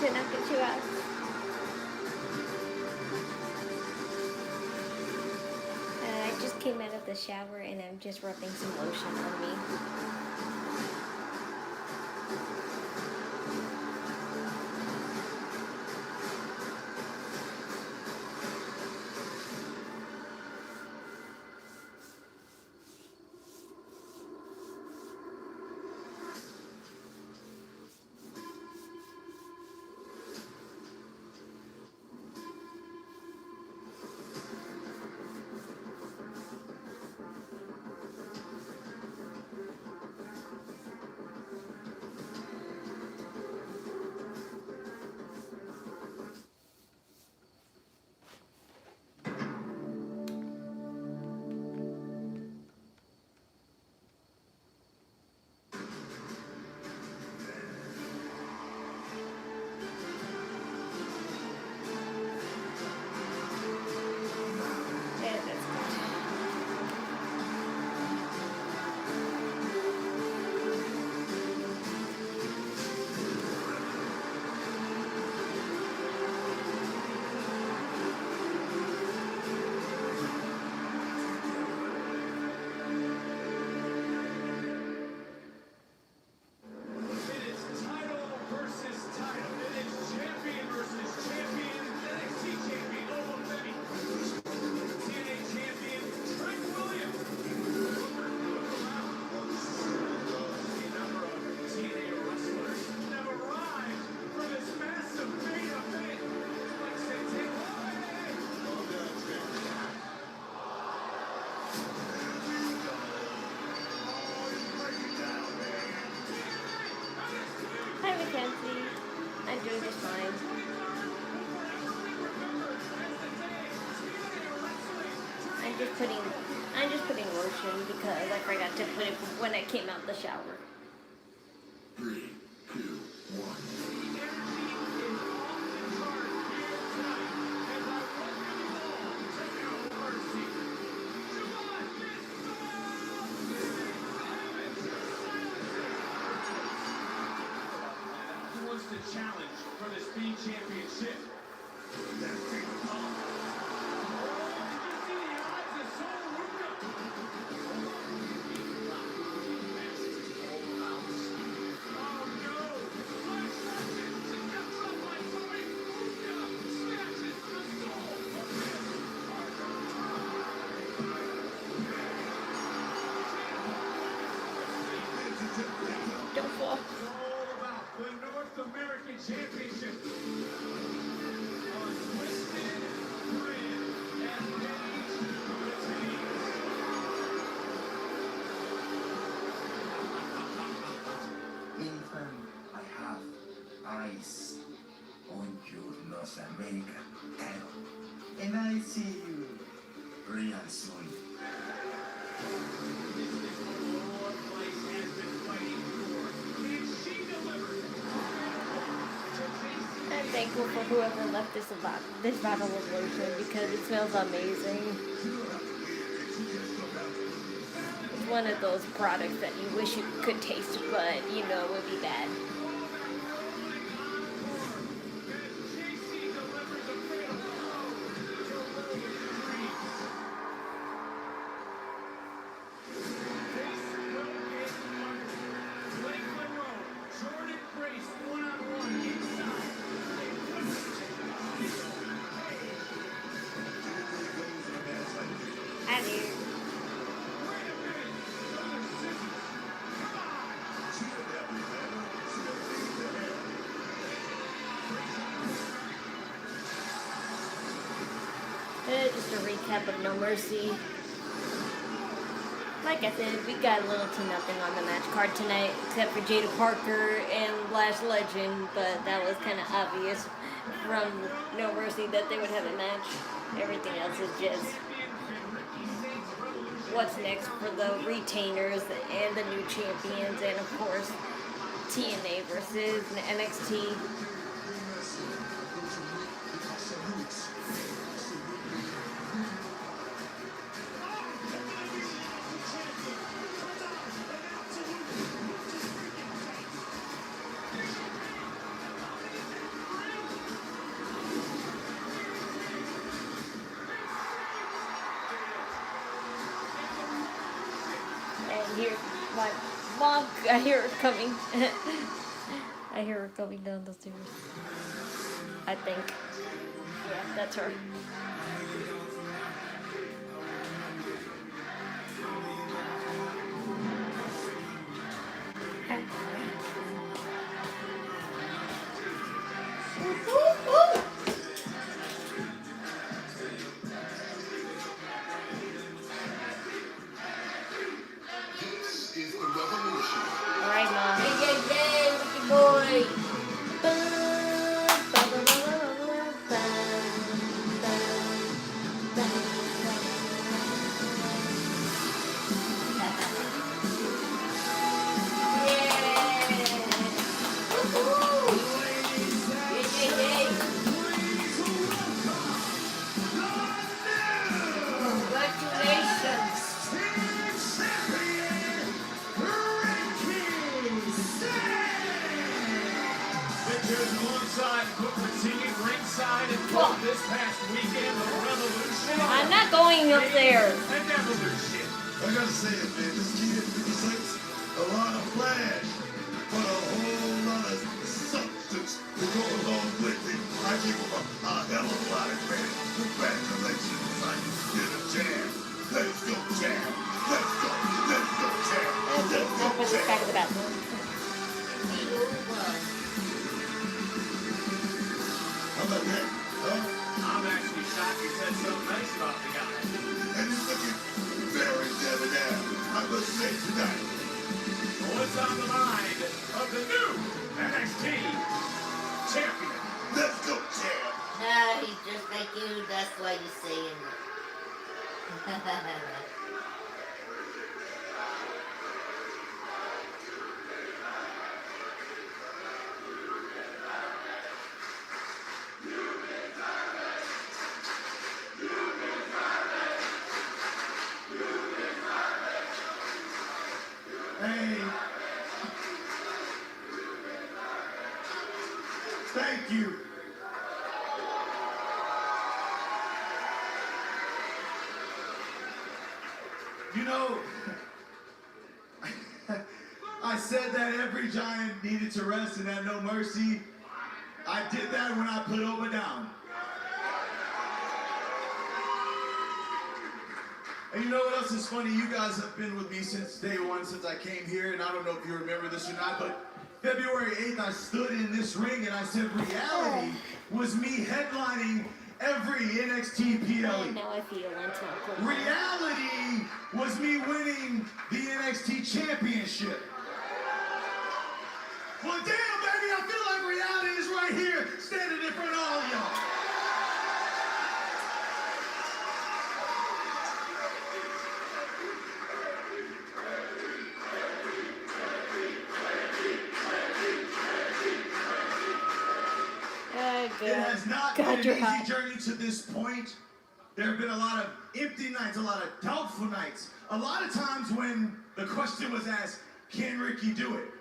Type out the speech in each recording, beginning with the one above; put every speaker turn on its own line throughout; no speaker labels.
to Knockin Chu Out. I just came out of the shower and I'm just rubbing some lotion on me. I'm doing just fine. I'm just putting lotion because I forgot to put it when I came out the shower.
3, 2, 1.
The challenge for the Speed Championship. Did you see the odds of Sol Ruca? Oh no! Lash Legend gets up by Sol Ruca. Snatches the soul of this.
Don't fall.
The North American Championship on Twisted Grid and Page retains.
Ethan, I have eyes on your North American title, and I see you real soon.
This is what Lola has been fighting for, and she delivered.
I'm thankful for whoever left this bottle of lotion because it smells amazing. It's one of those products that you wish you could taste, but you know it would be bad. Just a recap of No Mercy. Like I said, we got little to nothing on the match card tonight, except for Jaida Parker and Lash Legend, but that was kind of obvious from No Mercy that they would have a match. Everything else is just what's next for the retainers and the new champions, and of course TNA versus NXT. I hear her coming. I hear her coming down the stairs. I think. Yeah, that's her.
This is the revolution.
Alright, Mom.
Yay, wicked boy.
Victors alongside Booker T, ringside, and this past weekend, the Revolution.
I'm not going up there.
And Evolution.
I gotta say it, man. This kid 56, a lot of flash, but a whole lot of substance to go along with it. I give him a hell of a lot of credit. Congratulations, son. You're the jam. Let's go, jam. Let's go. Let's go, jam. Let's go,
Open the back of the
jam.
bathroom.
How about that? Huh?
I'm actually shocked you said something nice about the guy.
And he's looking very debonair, I must say tonight.
What's on the mind of the new NXT champion?
Let's go, jam.
No, he's just like you. That's why you're saying it.
Hey. Thank you. You know, I said that every giant needed to rest and had no mercy. I did that when I put Ova down. And you know what else is funny? You guys have been with me since day one, since I came here, and I don't know if you remember this or not, but February 8th, I stood in this ring and I said reality was me headlining every NXT PLE.
Now I feel until
Reality was me winning the NXT Championship. Well, damn, baby, I feel like reality is right here, standing in front of all of y'all. It has not been an easy journey to this point. There have been a lot of empty nights, a lot of doubtful nights. A lot of times when the question was asked, can Ricky do it?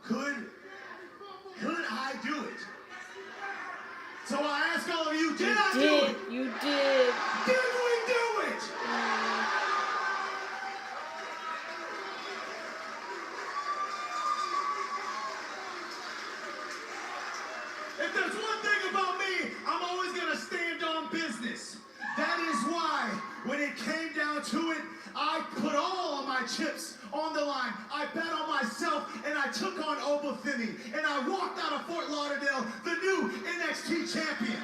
Could I do it? So I ask all of you, did I do it?
You did.
Did we do it? If there's one thing about me, I'm always gonna stand on business. That is why, when it came down to it, I put all of my chips on the line. I bet on myself, and I took on Oba Finney, and I walked out of Fort Lauderdale, the new NXT champion.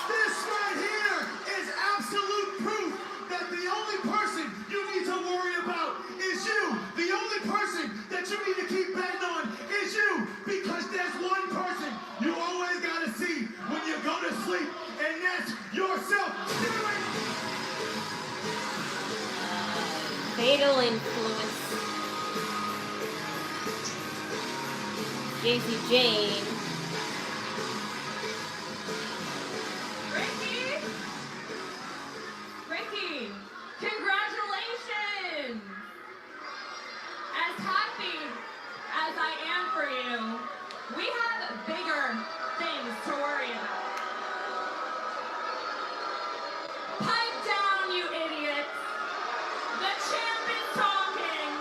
This right here is absolute proof that the only person you need to worry about is you. The only person that you need to keep betting on is you, because there's one person you always gotta see when you go to sleep, and that's yourself.
Fatal influence. JC Jane.
Ricky, congratulations! As happy as I am for you, we have bigger things to worry about. Pipe down, you idiots! The champ is talking!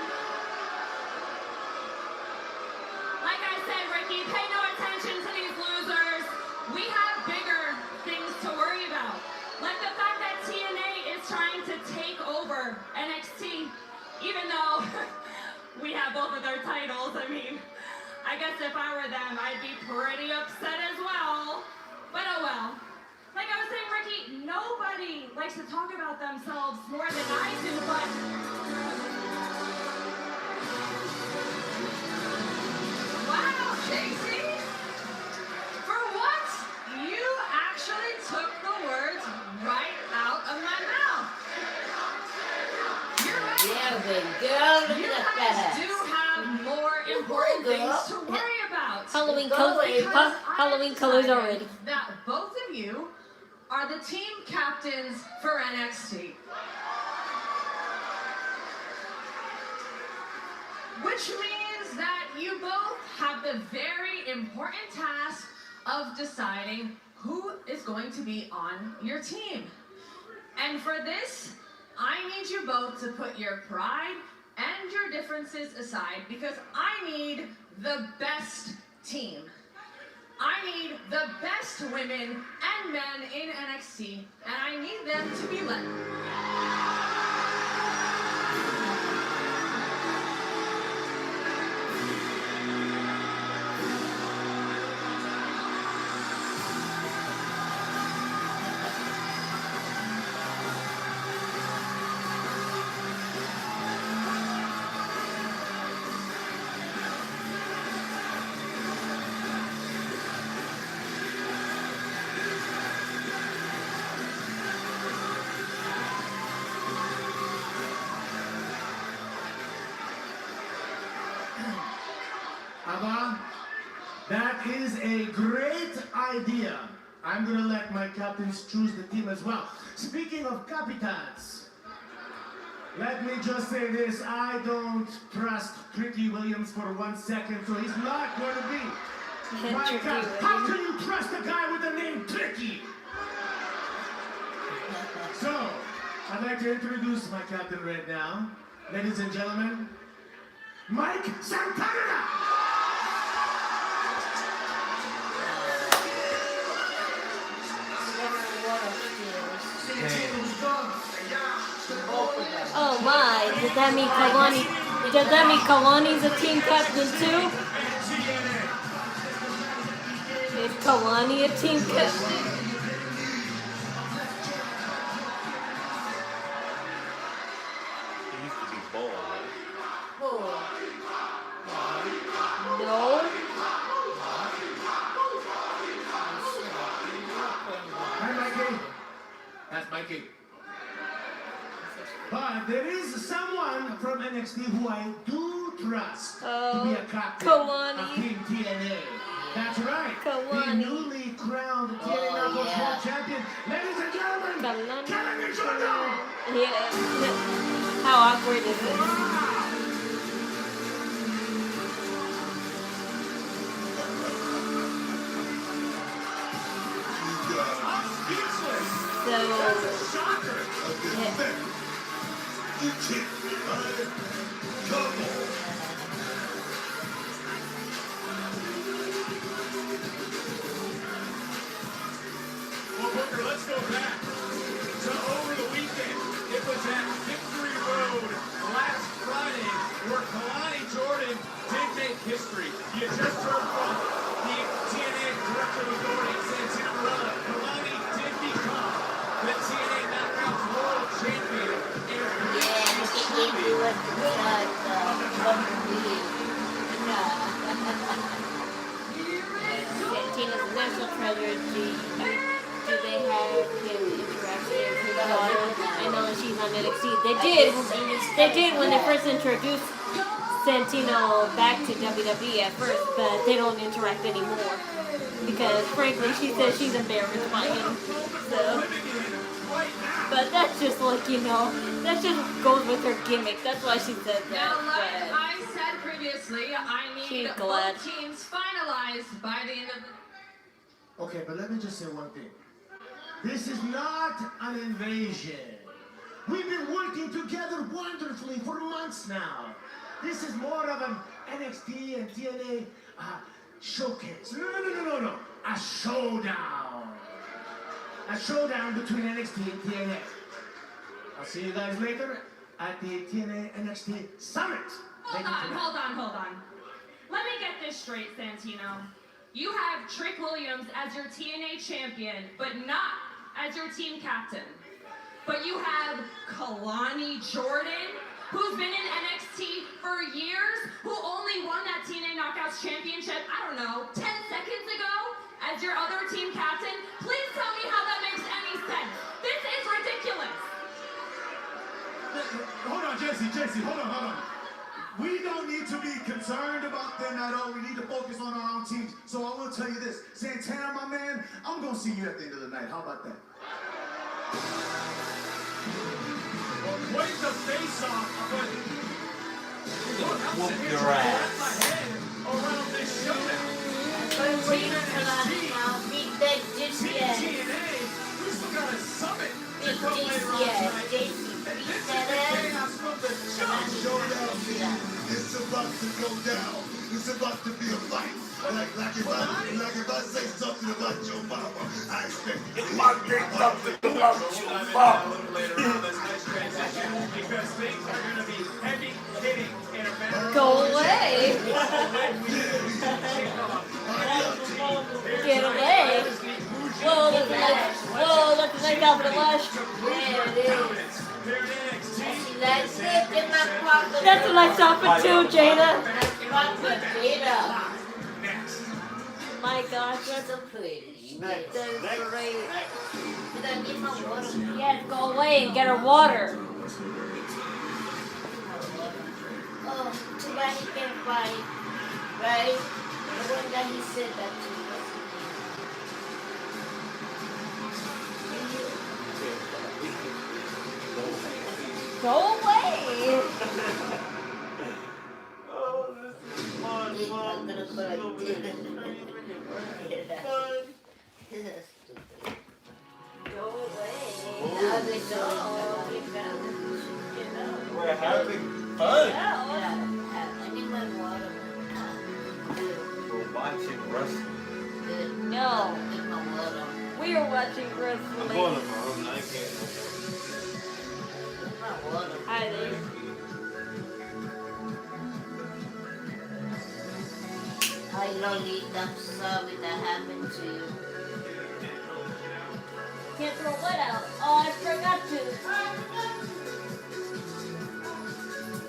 even though we have both of their titles. I mean, I guess if I were them, I'd be pretty upset as well. But oh well. Like I was saying, Ricky, nobody likes to talk about themselves more than I do, but wow, Casey! For once, you actually took the words right out of my mouth. You're right.
Yeah, baby girl, look
You
at that
guys
fat
do
ass.
have more important things to worry about.
Halloween
Because
Halloween
I've
colors
decided
already.
That both of you are the team captains for NXT. Which means that you both have the very important task of deciding who is going to be on your team. And for this, I need you both to put your pride and your differences aside because I need the best team. I need the best women and men in NXT, and I need them to be led.
Ava, that is a great idea. I'm gonna let my captains choose the team as well. Speaking of capitans, let me just say this. I don't trust Tricky Williams for 1 second, so he's not going to be my
Tricky
captain.
Williams.
How can you trust a guy with the name Tricky? So, I'd like to introduce my captain right now. Ladies and gentlemen, Mike Santana!
Oh my, does that mean Kalani? Does that mean Kalani's a team captain too? Is Kalani a team captain?
He used to be Bull, right?
No.
Hi, Mikey. That's Mikey. But there is someone from NXT who I do trust to be a captain
Kalani.
of Team TNA. That's right.
Kalani.
The newly crowned TNA Number 12 champion. Ladies and gentlemen,
Kalani.
Knockin Chu Out IG.
Yeah. How awkward is this? So,
Shocker.
yeah.
You kicked me, right? Come on.
Well, Booker, let's go back to over the weekend. It was at Victory Road last Friday where Kalani Jordan did make history. You just heard from the TNA Director of Authority, Santino Lola. Kalani did become the TNA Knockouts World Champion.
Tina's national treasure. Do they have him interacting with his daughter? I know she's on NXT. They did when they first introduced Santino back to WWE at first, but they don't interact anymore because, frankly, she says she's embarrassed by him. So, but that's just like that just goes with her gimmick. That's why she said that.
Now, like
But
I said previously, I need
She's glad.
both teams finalized by the end of the...
Okay, but let me just say one thing. This is not an invasion. We've been working together wonderfully for months now. This is more of an NXT and TNA showcase. No. A showdown. A showdown between NXT and TNA. I'll see you guys later at the TNA NXT Summit.
Hold on. Let me get this straight, Santino. You have Trick Williams as your TNA champion, but not as your team captain. But you have Kalani Jordan, who's been in NXT for years, who only won that TNA Knockouts Championship, I don't know, 10 seconds ago, as your other team captain. Please tell me how that makes any sense. This is ridiculous.
Hold on, Jesse, hold on. We don't need to be concerned about them at all. We need to focus on our own teams. So I will tell you this, Santana, my man, I'm gonna see you at the end of the night. How about that?
Well, quite the face-off, but look, I'm
Whoop
sitting here
your
trying to
ass.
wrap my head around this showdown.
Team
TNA, we still got a summit to come later on tonight. And this is the chaos from the jump.
Showdown. It's about to go down. It's about to be a fight. Like if I say something about your mama, I expect you to say something about your
A
mama.
little later on this next transition because things are going to be heavy hitting in a matter of
Go away. Get away. Whoa, that's a nice outfit, Lash.
That's it, in my pocket.
That's a nice outfit too, Jada.
Pocket, Jada.
My gosh,
That's so pretty.
that is great.
Did I need my water?
Yes, go away and get her water.
Oh, too bad he can't fight. Right? The one that he said that to.
Go away.
Oh, this is fun.
I'm gonna put a
Go away.
We're having fun.
I need my water.
We're watching wrestling.
No,
I need my water.
we are watching
I'm
wrestling.
going to Mom. I can't.
My water.
Hi there.
Hi Lolita, I'm sorry that happened to you.
Can't throw what out. Oh, I forgot to.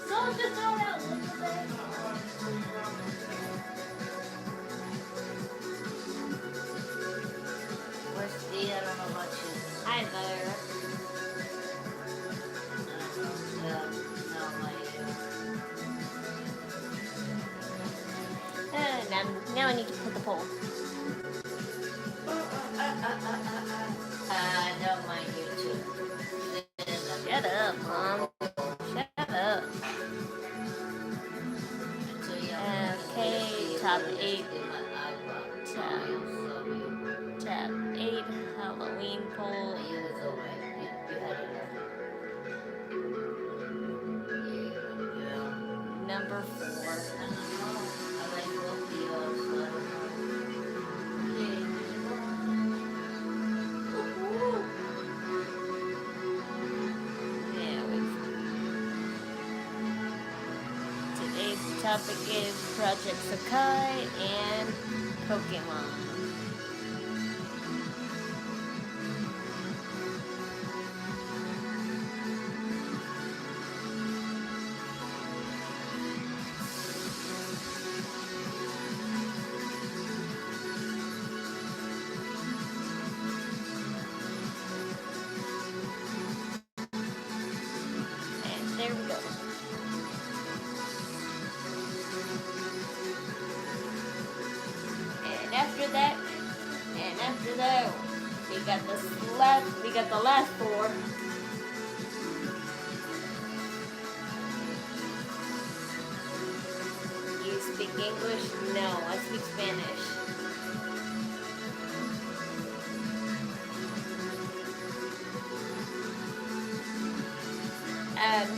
Someone just throw it out. Look at that.
Where's Steve? I don't know about you.
Hi there. Now I need to put the pole.
I don't mind you too.
Shut up, Mom. Shut up. Okay, top 8. Top 8 Halloween pole. Number 4. Today's topic is Project Sakai and Pokemon. And there we go. And after that, we got the last 4. You speak English? No, I speak Spanish.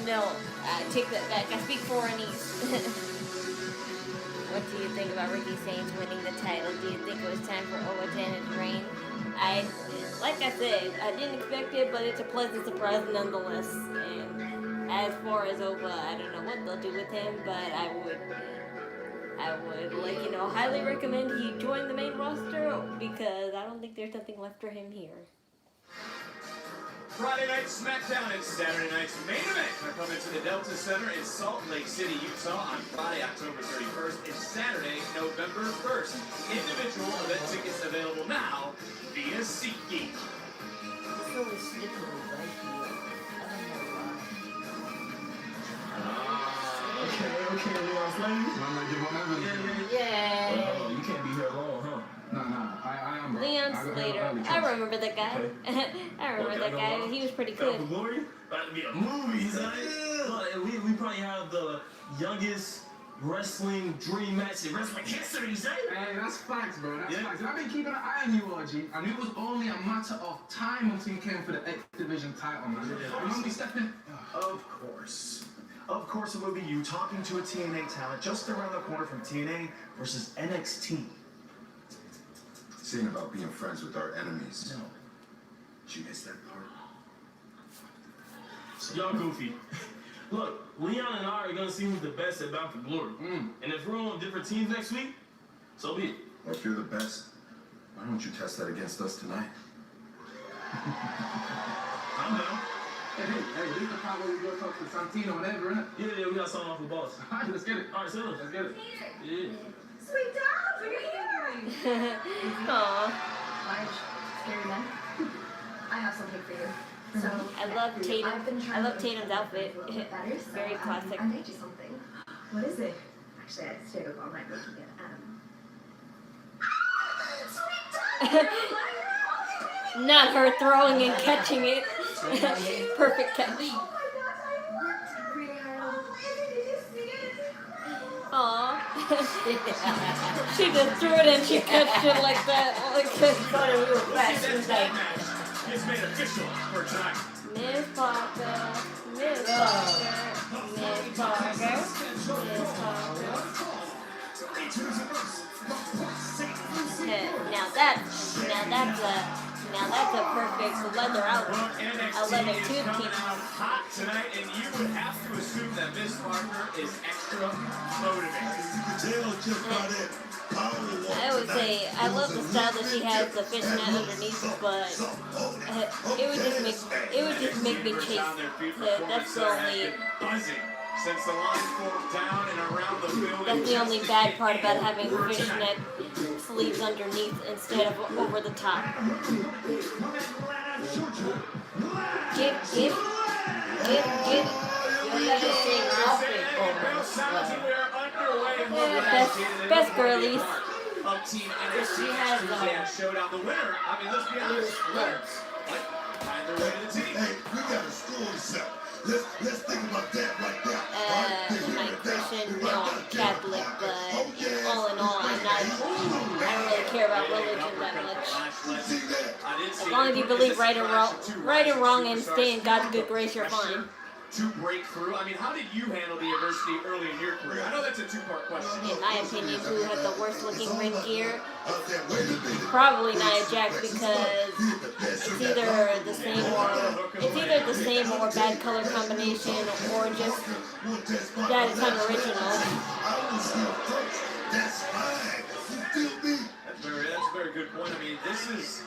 No, take that back. I speak Foreignese. What do you think about Ricky Sainz winning the title? Do you think it was time for Owatana's reign? Like I said, I didn't expect it, but it's a pleasant surprise nonetheless. And as far as Ova, I don't know what they'll do with him, but I would highly recommend he join the main roster because I don't think there's nothing left for him here.
Friday night SmackDown and Saturday night's main event are coming to the Delta Center in Salt Lake City, Utah on Friday, October 31st and Saturday, November 1st. Individual event tickets available now via SeatGeek.
Okay, Leon Flames.
Yeah.
Oh, you can't be here alone, huh?
Nah, I am.
Leon Slater. I remember that guy. I remember that guy. He was pretty good.
For Glory? About to be a movie, son. We probably have the youngest wrestling dream match in wrestling history, son.
Hey, that's facts, bro. That's
Yeah.
facts. And I've been keeping an eye on you, RG. I knew it was only a matter of time until you came for the X Division title, man. I'm gonna be stepping.
Of course. Of course it will be you talking to a TNA talent just around the corner from TNA versus NXT.
This ain't about being friends with our enemies.
No.
Did you miss that part?
Y'all goofy. Look, Leon and I are gonna see who's the best at Bound for Glory. And if we're on different teams next week, so be it.
Well, if you're the best, why don't you test that against us tonight?
I'm down.
Hey, this is the part where we go talk to Santino, whatever, innit?
Yeah, we got something off the boss.
Alright, let's get it.
All right, so
Let's get it.
yeah.
Sweet dog, you're here.
Aww.
Large, scary man. I have something for you. So
I love Tatum.
I've been
I
trying
love
to
Tatum's outfit.
better, so,
Very classic.
I made you something. What is it? Actually, I stayed up all night making it. Sweet dog.
Not her throwing and catching it. Perfect catch.
Oh my gosh, I worked really hard on it. Did you see it?
Aww. She just threw it and she catched it like that.
Thought it real fast. She was like,
It's made official for tonight.
Miss Parker. Miss Parker. Miss Parker. Miss Parker. Now that's a perfect leather outfit. A leather tube team.
Hot tonight, and you would have to assume that Miss Parker is extra motivated.
You can tell just by that power.
I would say I love the style that she has, the fishnet underneath, but it would just make me chase. That's the only.
Since the line formed down and around the building.
That's the only bad part about having fishnet sleeves underneath instead of over the top. Get. Best girlies.
Of Team NXT
She has
showdown. The winner, I mean, let's be honest, find their way to the team.
Hey, we got a school set. Let's think about that right there.
I'm Christian, I'm Catholic, but all in all, I don't really care about religion that much. As long as you believe right and wrong and stay in God's good grace, you're fine.
To break through, I mean, how did you handle the adversity early in your career? I know that's a two-part question.
In my opinion, who had the worst looking ring gear? Probably Nia Jax, because it's either the same or bad color combination, or just that it's unoriginal.
That's fine. You feel me?
That's a very good point. I mean, this is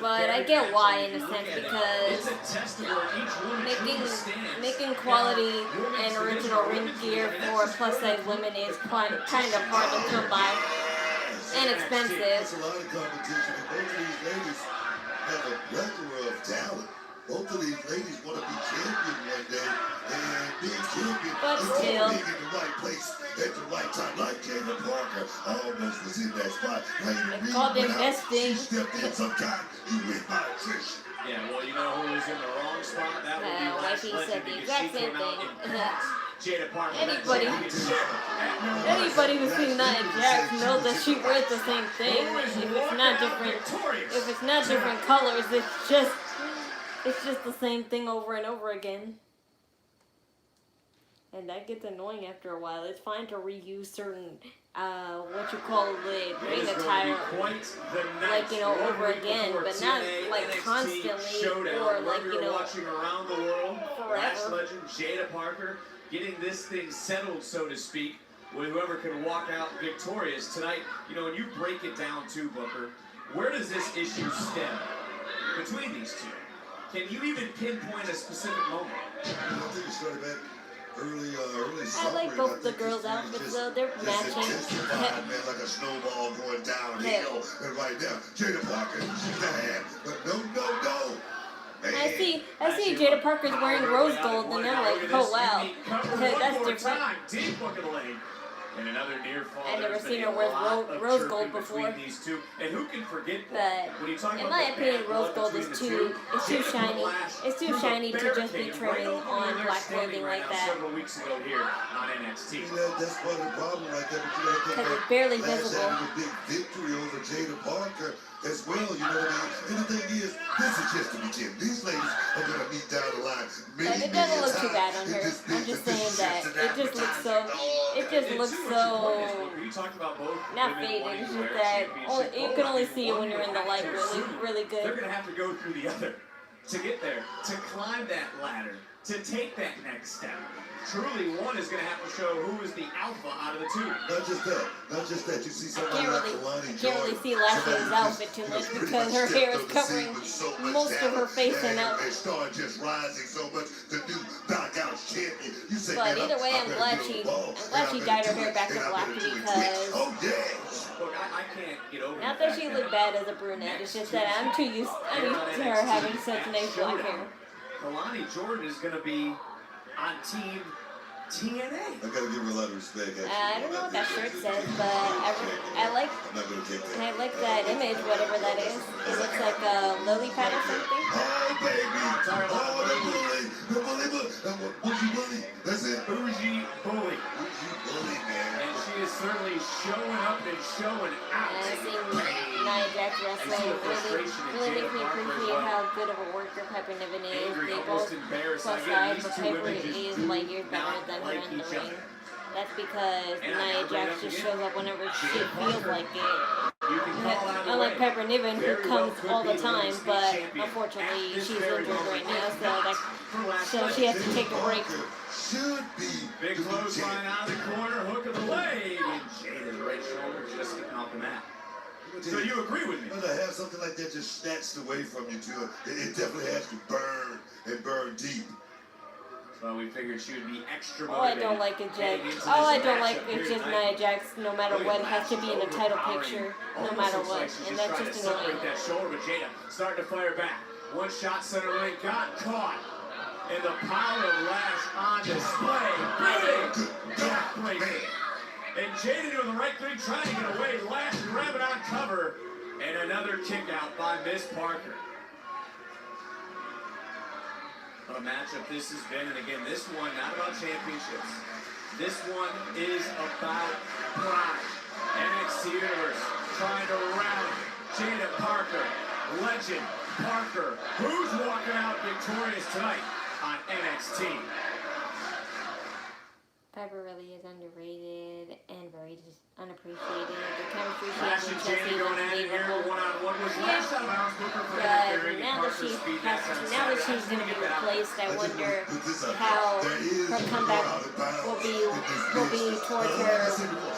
But I get why in a sense, because making quality and original ring gear for plus size women is kind of hard to come by and expensive.
There's a lot of competition, and both of these ladies have a plethora of talent. Both of these ladies want to be champion one day, and being champion
But
is
still.
being in the right place at the right time. Like Jada Parker almost was in that spot.
It's called investing.
She stepped in sometime. You win by attrition.
Yeah, well, you know who was in the wrong spot? That would be Lash
Wifey
Legend,
said the
because
exact
she
same
came out
thing.
in Jada Parker.
Anybody who's seen Nia Jax knows that she wears the same thing. If it's not different colors, it's just the same thing over and over again. and that gets annoying after a while. It's fine to reuse certain, what you call it, ring attire, like, you know, over again, but not, like, constantly, or, like, you know,
watching around the world, Lash
forever.
Legend, Jaida Parker, getting this thing settled, so to speak, with whoever can walk out victorious tonight. You know, when you break it down too, Booker, where does this issue stem between these two? Can you even pinpoint a specific moment?
I think it started back early
I
summer.
like both the girls' outfits though. They're matching.
Man, like a snowball going downhill. And right now, Jaida Parker, she's bad. But no. Man.
I see Jaida Parker's wearing rose gold, and I'm like, oh wow, that's different.
Deep look at the lane. And another near fall.
I've never
There's
seen
been
her wear
a lot of
rose
chirping
gold before.
between these two. And who can forget
But
that? When you talk
in
about
my
the
opinion,
bad
rose
blood
gold
between
is
the
too
two,
shiny. It's too shiny to just be
barricade
trimming
right over
on
where they're
black
standing
clothing
right
like
now
that.
Several weeks ago here on NXT.
You know, that's part of the problem right there. But you gotta think
'Cause
that
it's barely
Lash
visible.
having a big victory over Jaida Parker as well, you know what I mean? And the thing is, this is just the beginning. These ladies are gonna meet down the line.
But it doesn't look too bad on her. I'm just saying that it just looks so. It just looks so
You talked about both
not
women
faded.
wanting
It's
to
just
wear
that
championship
you can
gold.
only see it when you're in the light, really
They're
good.
gonna have to go through the other to get there, to climb that ladder, to take that next step. Truly, one is gonna have to show who is the alpha out of the two.
Not just that. You see
I
somebody
can't
like
really
Kalani
see Lash's
somebody
outfit
just,
too
you know,
much
pretty
because
much
her
stepped
hair
on
is
the
covering
scene with so much
most of her
talent,
face and out.
they started just rising so much. The new knockout champion. You say,
But
man,
either way, I'm glad she dyed her hair back to black because
oh yeah.
Look, I can't get over
not
the
that
fact
she looked bad as a brunette. It's just that I'm used to her having such nice black hair.
Kalani Jordan is gonna be on Team TNA.
I gotta give her a lot of respect. Actually.
I don't know what that shirt says, but I like
I'm not gonna take that.
I like that image, whatever that is. It looks like a lily pad or something.
Oh baby! Oh the bully! What's you bully? That's it.
Bougie Bully.
You bully, man.
And she is certainly showing up and showing out.
And seeing Nia Jax wrestling really makes me appreciate how good of a worker Piper Niven is. They both plus size, but Piper is light years better than her in the ring. That's because Nia Jax just shows up whenever she feels like it. Unlike Piper Niven, who comes all the time, but unfortunately she's injured right now, so she has to take a break.
Should be
Big clothesline out of the corner, hook of the leg. And Jada's right shoulder just getting off the mat. So you agree with me?
When I have something like that just snatched away from you, too, it definitely has to burn and burn deep.
So we figured she would be extra
All I
motivated.
don't like is Jax. All I don't like is just Nia Jax, no matter what, has to be in a title picture, no matter what, and that's just annoying.
That shoulder, but Jada starting to fire back. One shot center ring, got caught. And the power of Lash on display. Big backbreaker. And Jada doing the right thing, trying to get away. Lash grabbing on cover. And another kick out by Miss Parker. What a matchup this has been. And again, this one, not about championships. This one is about pride. NXT Universe trying to round Jaida Parker. Legend Parker. Who's walking out victorious tonight on NXT?
Piper really is underrated and very unappreciated. The chemistry she
Lash
has
and
with
Jada
Chelsea
going
is
at it here
unbelievable.
one-on-one. Was Lash out of bounds, Booker, for
But
interfering in
now that
Parker's speed?
now that she's going to be replaced, I wonder how her comeback will be towards her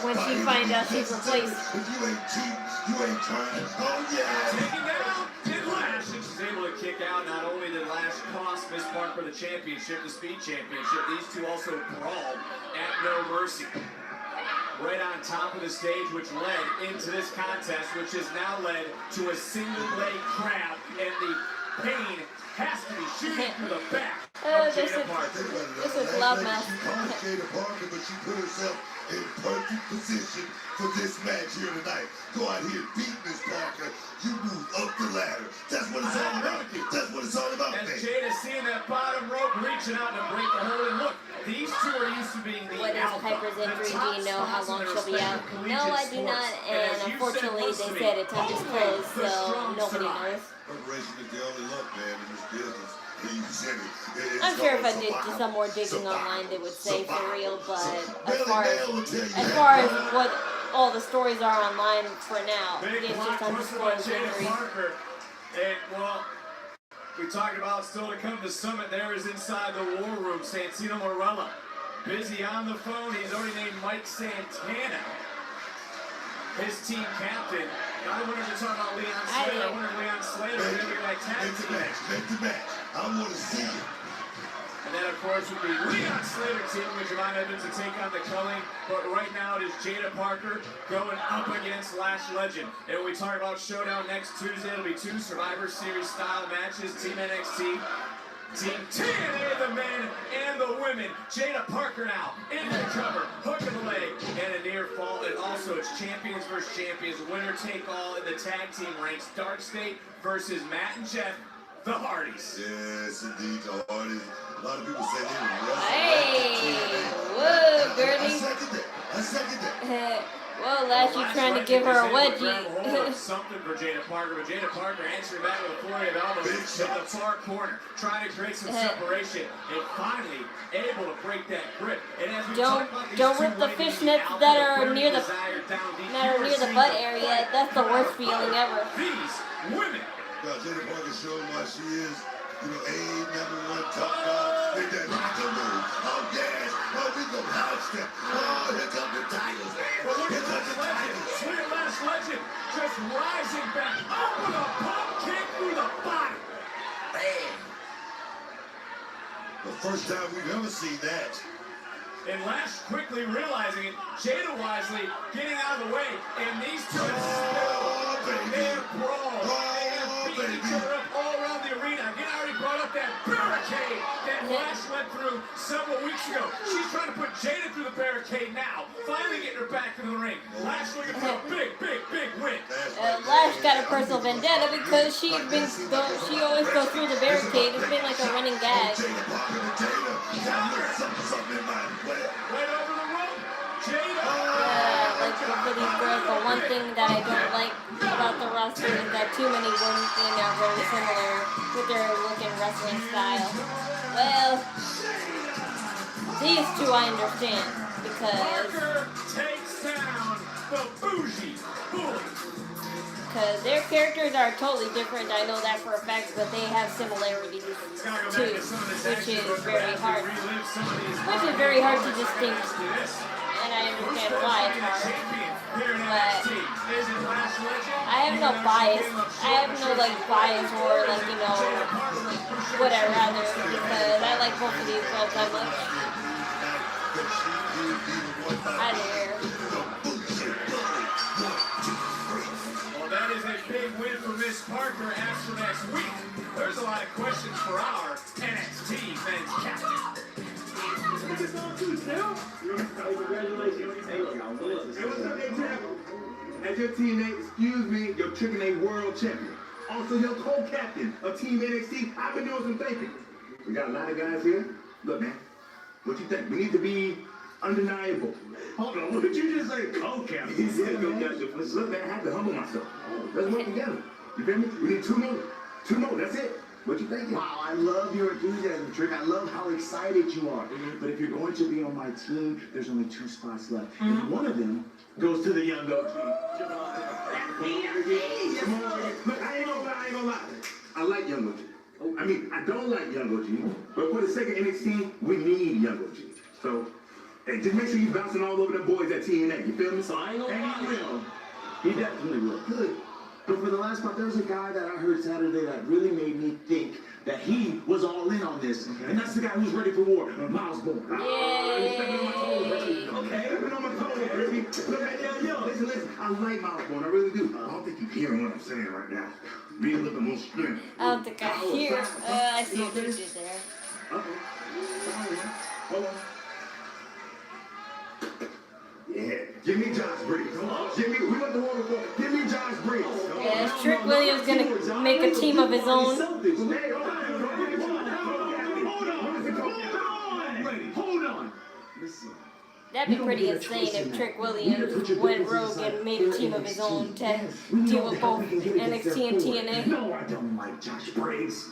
when she finds out she's replaced.
If you ain't cheap, you ain't trying. Oh yeah!
Taking down did Lash, and she's able to kick out. Not only did Lash cost Miss Parker the championship, the speed championship, these two also brawled at No Mercy. Right on top of the stage, which led into this contest, which has now led to a single leg crab, and the pain has to be shooting for the back of Jaida Parker.
This is love mess.
She called Jaida Parker, but she put herself in perfect position for this match here tonight. Go out here, beat Miss Parker. You move up the ladder. That's what it's all about. That's what it's all about,
As
man.
Jada seeing that bottom rope, reaching out to break the hold, and look, these two are used to being the
What is
alpha.
Piper's injury? Do you know how long she'll be out?
Collegiate
No, I do
sports.
not,
And
and
as you
unfortunately
once
they
to me,
said it's undisclosed,
only the
so
strong
nobody
survive.
knows.
Preparation is the only luck, man, in this business.
I'm sure if I did just some more digging online, they would say for real. But as far as what all the stories are online for now, it's just undisclosed injuries.
And well, we talked about still to come. The summit there is inside the war room. Santino Marella busy on the phone. He's already named Mike Santana his team captain. I wonder if you're talking about Leon Slater. I wonder if Leon Slater is going to be like tag team.
Make the match. I want to see it.
And then, of course, would be Leon Slater teaming with Javon Evans to take on the Culling. But right now, it is Jaida Parker going up against Lash Legend. And when we talk about Showdown next Tuesday, it'll be 2 Survivor Series style matches. Team NXT, Team TNA, the men and the women. Jaida Parker now into the cover, hook of the leg, and a near fall. And also, it's champions versus champions, winner take all in the tag team ranks. Dark State versus Matt and Jeff, the Hardys.
Yes, indeed, the Hardys. A lot of people say they were
Hey, whoa, Gertie.
I second that.
Whoa, Lash, you trying to give her a wedgie.
Something for Jaida Parker, but Jaida Parker answering back with a flurry of elbows in the far corner, trying to create some separation, and finally able to break that grip. And as we
don't rip the fishnets that are near the butt area. That's the worst feeling ever.
These women.
Jaida Parker showing why she is, #1 top dog. They done rock and roll. Oh yes, oh we go house step. Oh, here come the Tigers.
Well, look at Lash Legend. Sweet Lash Legend just rising back up with a pump kick through the body.
Man. The first time we've ever seen that.
And Lash quickly realizing it, Jada wisely getting out of the way, and these two they're brawled. They have beaten each other up all around the arena. Again, I already brought up that barricade that Lash went through several weeks ago. She's trying to put Jada through the barricade now, finally getting her back into the ring. Lash looking for a big win.
Lash got a personal vendetta because she always goes through the barricade. It's been like a running gag.
Right over the rope, Jada.
Like for these girls, the one thing that I don't like about the roster is that too many women are very similar with their look and wrestling style. Well, these two I understand because
Parker takes down the bougie bully.
Because their characters are totally different. I know that for a fact, but they have similarities too, which is very hard. Which is very hard to distinguish, and I understand why it's hard. But I have no bias. I have no bias or what I rather, because I like both of these girls that much. I dare.
That is a big win for Miss Parker. As for next week, there's a lot of questions for our NXT men's captain.
As your teammate, excuse me, your Triple A world champion. Also your co-captain of Team NXT. I've been doing some thinking. We got a lot of guys here. Look, man, what you think? We need to be undeniable. Hold on, what did you just say? Co-captain. He said co-captain. Look, man, I have to humble myself. Let's work together. You feel me? We need 2 more. 2 more, that's it. What you thinking?
Wow, I love your enthusiasm, Trick. I love how excited you are. But if you're going to be on my team, there's only 2 spots left. And one of them goes to the young OG.
Come on, look, I ain't gonna lie. I like young OG. I mean, I don't like young OG, but for the sake of NXT, we need young OG. So, hey, just make sure you bouncing all over the boys at TNA. You feel me?
So I ain't gonna lie.
He will. He definitely will.
Good. But for the last part, there was a guy that I heard Saturday that really made me think that he was all in on this. And that's the guy who's ready for war, Miles Bourne.
You're stepping on my toes, baby. Okay, stepping on my toes, baby. Look at yo. Listen. I like Miles Bourne. I really do. I don't think you're hearing what I'm saying right now. Be a little bit more strength.
I don't think I hear. I see what you did there.
Hold on. Yeah, give me Josh Briggs. We went to war before. Give me Josh Briggs.
Yeah, is Trick Williams gonna make a team of his own?
Hold on.
That'd be pretty insane if Trick Williams went rogue and made a team of his own to deal with both NXT and TNA.
No, I don't like Josh Briggs.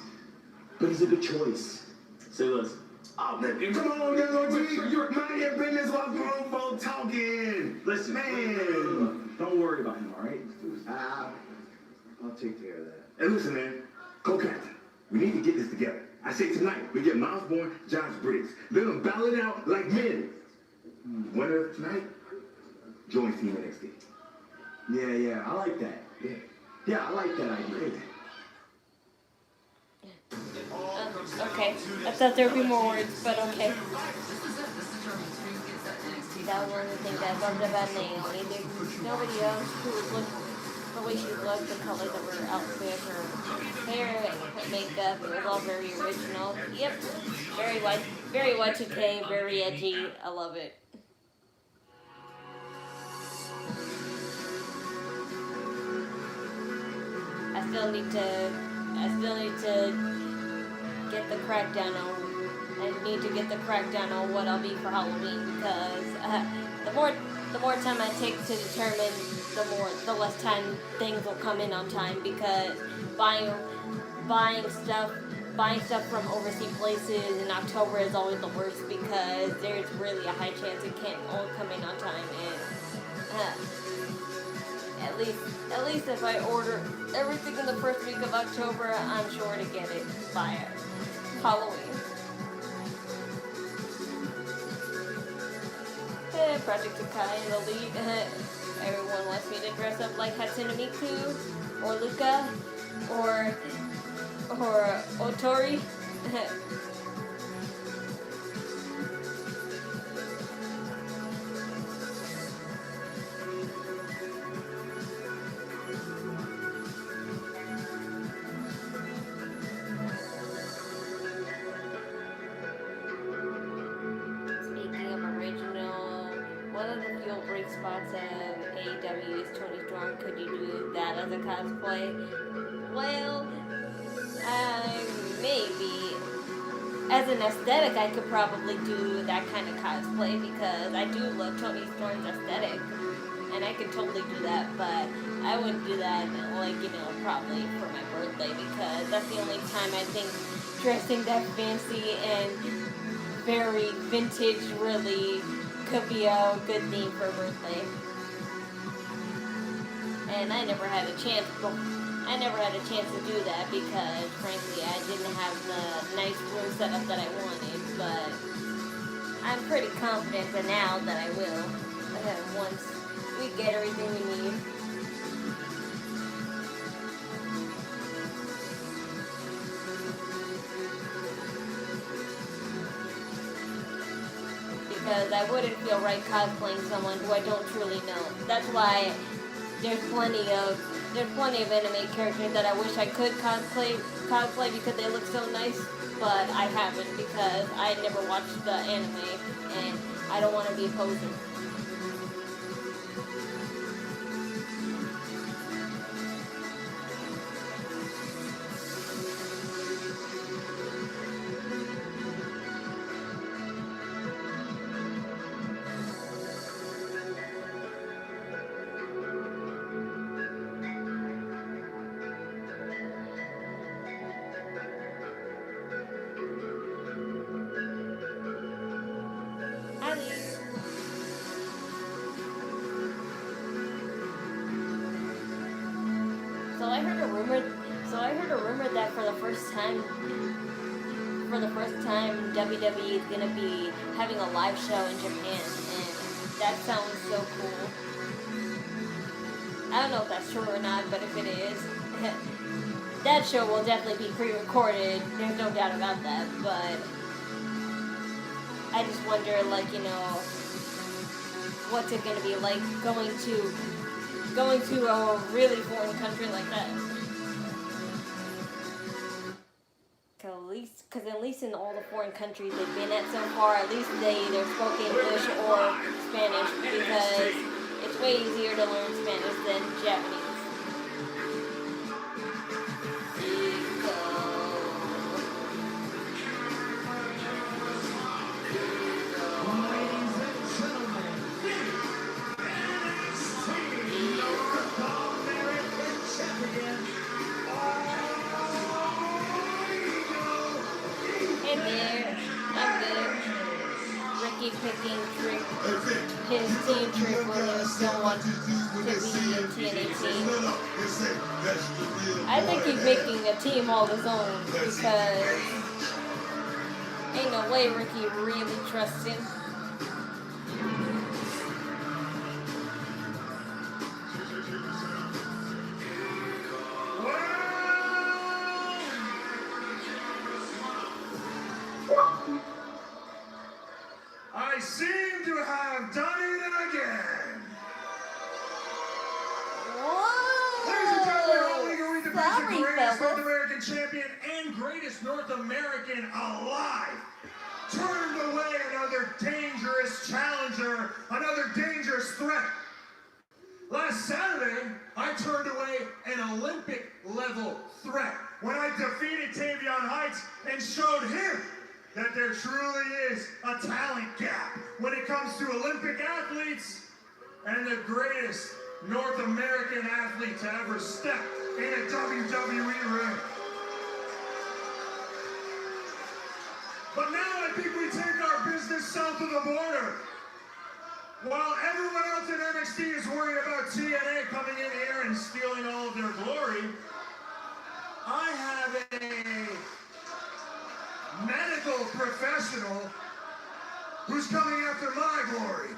but he's a good choice.
Say less.
Oh, man, come on, young OG. You're mind your business while grown folk talking.
Listen,
man.
Don't worry about him, all right?
I'll take care of that.
Hey, listen, man. Co-captain, we need to get this together. I say tonight, we get Miles Bourne, Josh Briggs. Let them battle it out like men. Winner of tonight joins Team NXT.
Yeah, I like that. Yeah, I like that idea.
Okay. I thought there would be more words, but okay. That was one of the things I loved about Naomi. There's nobody else who would look the way she looked, the colors of her outfit, her hair, her makeup. It was all very original. Yep. Very Y2K, very edgy. I love it. I still need to get the crackdown on. I need to get the crackdown on what I'll be for Halloween, because the more time I take to determine, the less time things will come in on time, because buying stuff from overseas places in October is always the worst, because there's really a high chance it can't all come in on time, and at least if I order everything in the first week of October, I'm sure to get it by Halloween. Project Kai and the lead. Everyone wants me to dress up like Hatsune Miku, or Luca, or Otori. Spots of AEW's Tony Storm. Could you do that as a cosplay? Well, maybe. As an aesthetic, I could probably do that kind of cosplay, because I do love Tony Storm's aesthetic, and I could totally do that, but I wouldn't do that, probably for my birthday, because that's the only time I think dressing that fancy and very vintage really could be a good theme for a birthday. And I never had a chance to do that, because frankly I didn't have the nice room setup that I wanted, but I'm pretty confident that now that I will, once we get everything we need. Because I wouldn't feel right cosplaying someone who I don't truly know. That's why there's plenty of anime characters that I wish I could cosplay because they look so nice, but I haven't, because I never watched the anime and I don't want to be a poser. So I heard a rumor that for the first time WWE is gonna be having a live show in Japan, and that sounds so cool. I don't know if that's true or not, but if it is, that show will definitely be pre-recorded. There's no doubt about that. But I just wonder, what's it gonna be like going to a really foreign country like that? Because at least in all the foreign countries they've been at so far, at least they either spoke English or Spanish, because it's way easier to learn Spanish than Japanese. his team, Trick Williams, don't want to be in TNA team. I think he's making a team all his own because ain't no way Ricky really trusts him.
I seem to have done it again.
Whoa!
Ladies and gentlemen, all legal we the
Sorry,
greatest North
fellas.
American champion and greatest North American alive. Turned away another dangerous challenger, another dangerous threat. Last Saturday, I turned away an Olympic-level threat when I defeated Tavion Heights and showed him that there truly is a talent gap when it comes to Olympic athletes and the greatest North American athlete to ever step in a WWE ring. But now I think we take our business south of the border. While everyone else in NXT is worried about TNA coming in here and stealing all of their glory, I have a medical professional who's coming after my glory.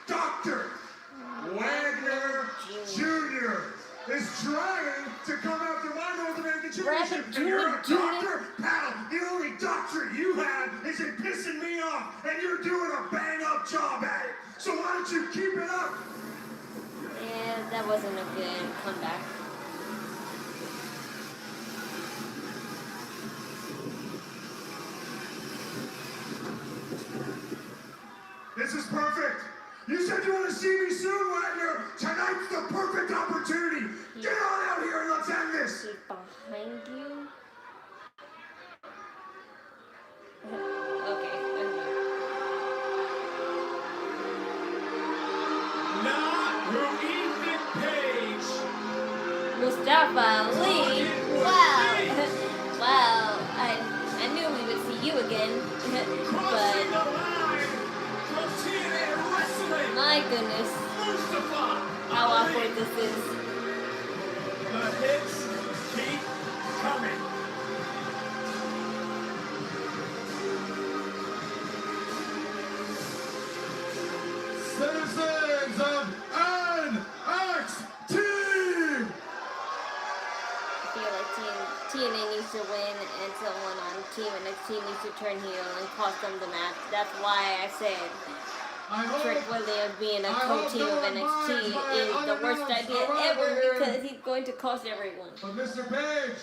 Dr. Wagner Jr. is trying to come after my North American Championship. And you're a doctor? Pal, the only doctorate you have is in pissing me off, and you're doing a bang-up job at it. So why don't you keep it up?
Yeah, that wasn't a good comeback.
This is perfect. You said you want to see me soon, Wagner. Tonight's the perfect opportunity. Get on out here and let's end this.
He's behind you. Okay.
Not who Ethan Page.
Mustafa Ali. Wow. Wow. I knew we would see you again.
Crossing the
But
line from TNA Wrestling.
my goodness,
Mustafa
how
Ali.
awkward this is.
The hits keep coming.
Citizens of NXT!
I feel like TNA needs to win and someone on Team NXT needs to turn heel and cost them the match. That's why I said Trick Williams being a co-team of NXT is the worst idea ever because he's going to cost everyone.
But Mr. Page,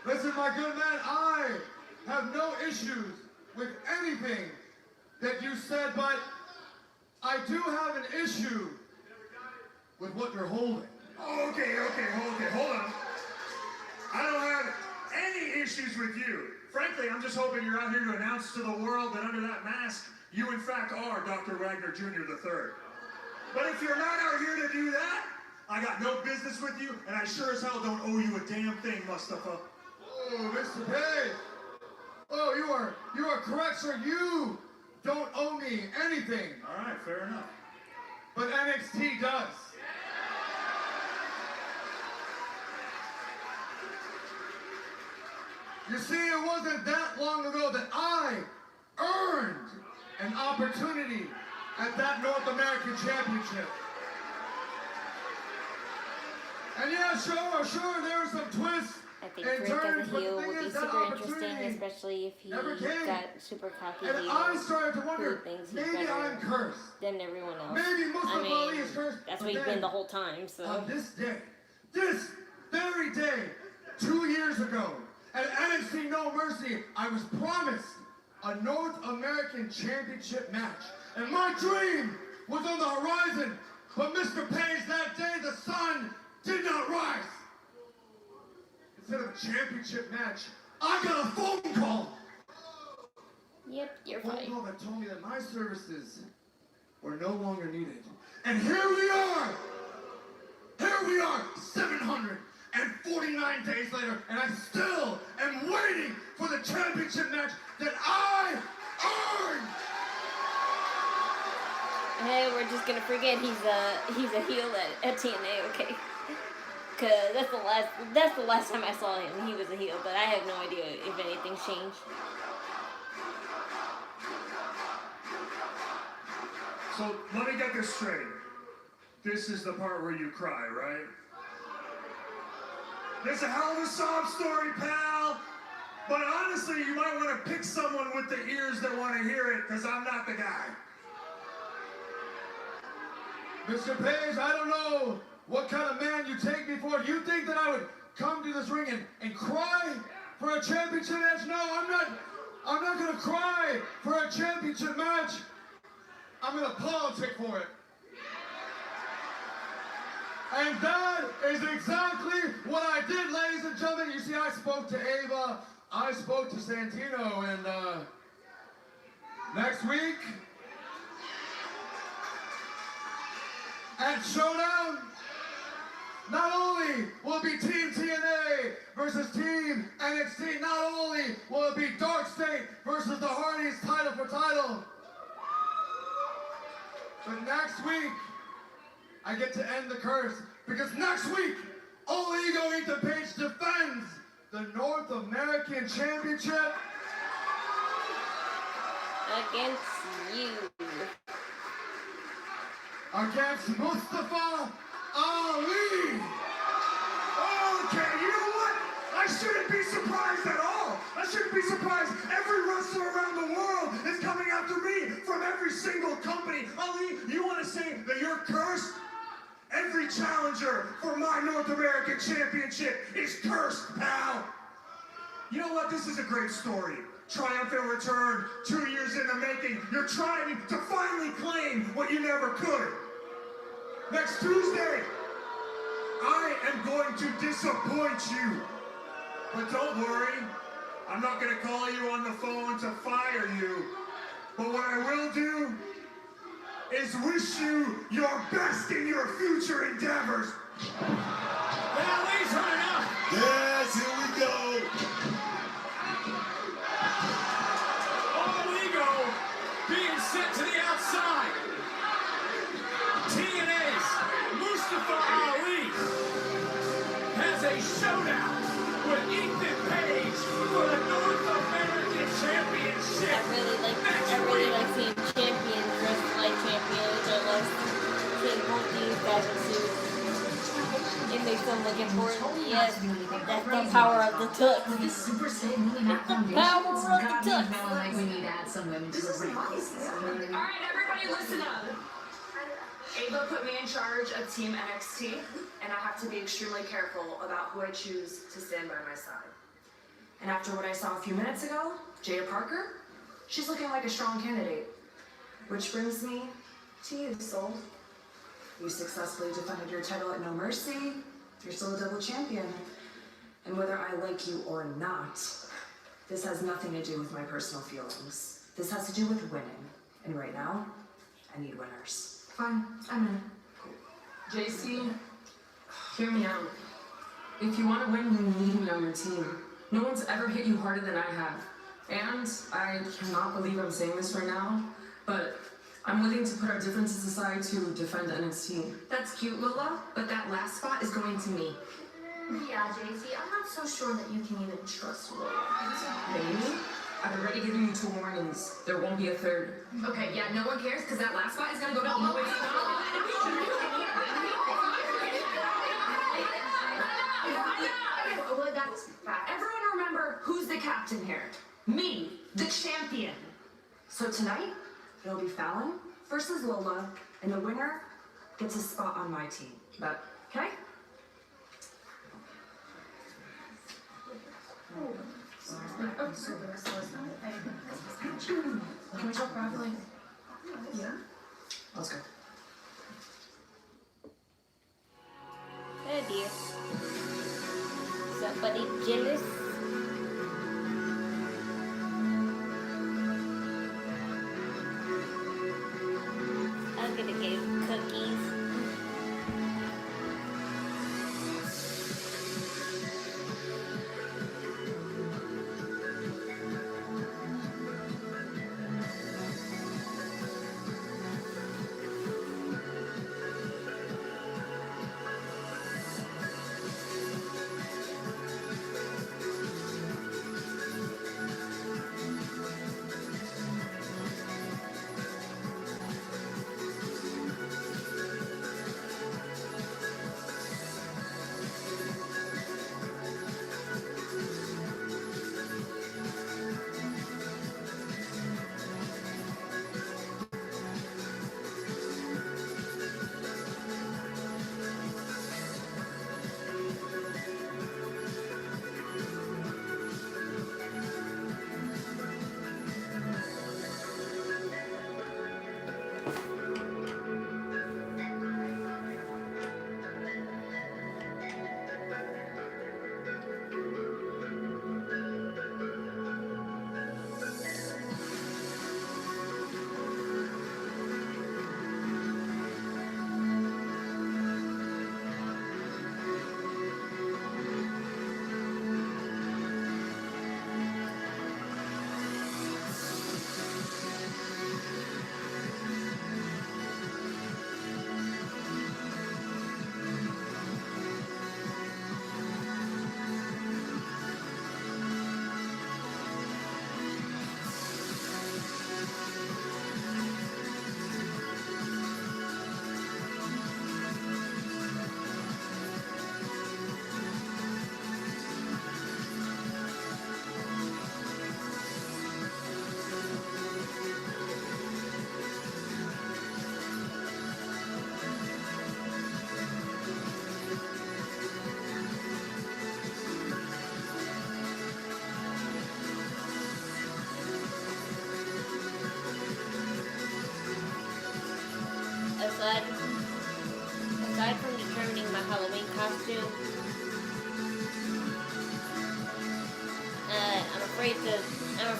listen, my good man, I have no issues with anything that you said, but I do have an issue with what you're holding. Okay, hold on. I don't have any issues with you. Frankly, I'm just hoping you're out here to announce to the world that under that mask, you in fact are Dr. Wagner Jr. III. But if you're not out here to do that, I got no business with you, and I sure as hell don't owe you a damn thing, Mustafa. Oh, Mr. Page. Oh, you are correct, sir. You don't owe me anything. All right, fair enough. But NXT does. You see, it wasn't that long ago that I earned an opportunity at that North American Championship. And yeah, sure, there were some twists
I think
and
Rick
turns,
as a
but
heel
the thing
would be
is that
super interesting,
opportunity
especially if he
never came.
got super cocky
And
heel
I started to
who
wonder,
thinks he's
maybe
better
I'm cursed.
than everyone else.
Maybe Mustafa
I
Ali
mean,
is cursed.
that's
But
what he's
then,
been the whole time, so.
on this very day, 2 years ago, at NXT No Mercy, I was promised a North American Championship match. And my dream was on the horizon. But Mr. Page, that day, the sun did not rise. Instead of a championship match, I got a phone call.
Yep, you're
A phone
fine.
call that told me that my services were no longer needed. And here we are. 749 days later, and I still am waiting for the championship match that I
earned.
Hey, we're just gonna forget he's a heel at TNA, okay? Cause that's the last time I saw him. He was a heel, but I have no idea if anything's changed.
So let me get this straight. This is the part where you cry, right? This is a hell of a sob story, pal. But honestly, you might want to pick someone with the ears that want to hear it, because I'm not the guy. Mr. Page, I don't know what kind of man you take me for. Do you think that I would come to this ring and cry for a championship match? No, I'm not going to cry for a championship match. I'm going to politic for it. And that is exactly what I did, ladies and gentlemen. You see, I spoke to Ava, I spoke to Santino, and next week at Showdown, not only will it be Team TNA versus Team NXT, not only will it be Dark State versus the Hardys title for title, but next week, I get to end the curse, because next week, All Ego Ethan Page defends the North American Championship
Against you.
against Mustafa Ali. Okay, you know what? I shouldn't be surprised at all. I shouldn't be surprised. Every wrestler around the world is coming after me from every single company. Ali, you want to say that you're cursed? Every challenger for my North American Championship is cursed, pal. You know what? This is a great story. Triumphant return, 2 years in the making. You're trying to finally claim what you never could. Next Tuesday, I am going to disappoint you. But don't worry, I'm not going to call you on the phone to fire you. But what I will do is wish you your best in your future endeavors.
Well, Lee's running up.
Yes, here we go.
All Ego being sent to the outside. TNA's Mustafa Ali has a showdown with Ethan Page for the North American Championship.
I really like seeing champions versus like champions. I love seeing both these guys in suits. It makes them look important. Yes, that's the power of the tux. Power of the tux.
We need to add some women to the ring. Alright, everybody listen up. Ava put me in charge of Team NXT, and I have to be extremely careful about who I choose to stand by my side. And after what I saw a few minutes ago, Jaida Parker, she's looking like a strong candidate. Which brings me to you, Sol. You successfully defended your title at No Mercy. You're still a double champion. And whether I like you or not, this has nothing to do with my personal feelings. This has to do with winning. And right now, I need winners. Fine, I'm in. JC, hear me out. If you want to win, you need me on your team. No one's ever hit you harder than I have. And I cannot believe I'm saying this right now, but I'm willing to put our differences aside to defend NXT.
That's cute, Lola, but that last spot is going to me.
Yeah, JC, I'm not so sure that you can even trust Lola.
Maybe? I've already given you 2 warnings. There won't be a third.
Okay, yeah, no one cares because that last spot is going to go to all the way.
Everyone remember who's the captain here. Me, the champion. So tonight, it'll be Fallon versus Lola, and the winner gets a spot on my team. But, okay?
Can we talk properly?
Yeah. Let's go.
Oh dear. Somebody jealous? I'm gonna get cookies.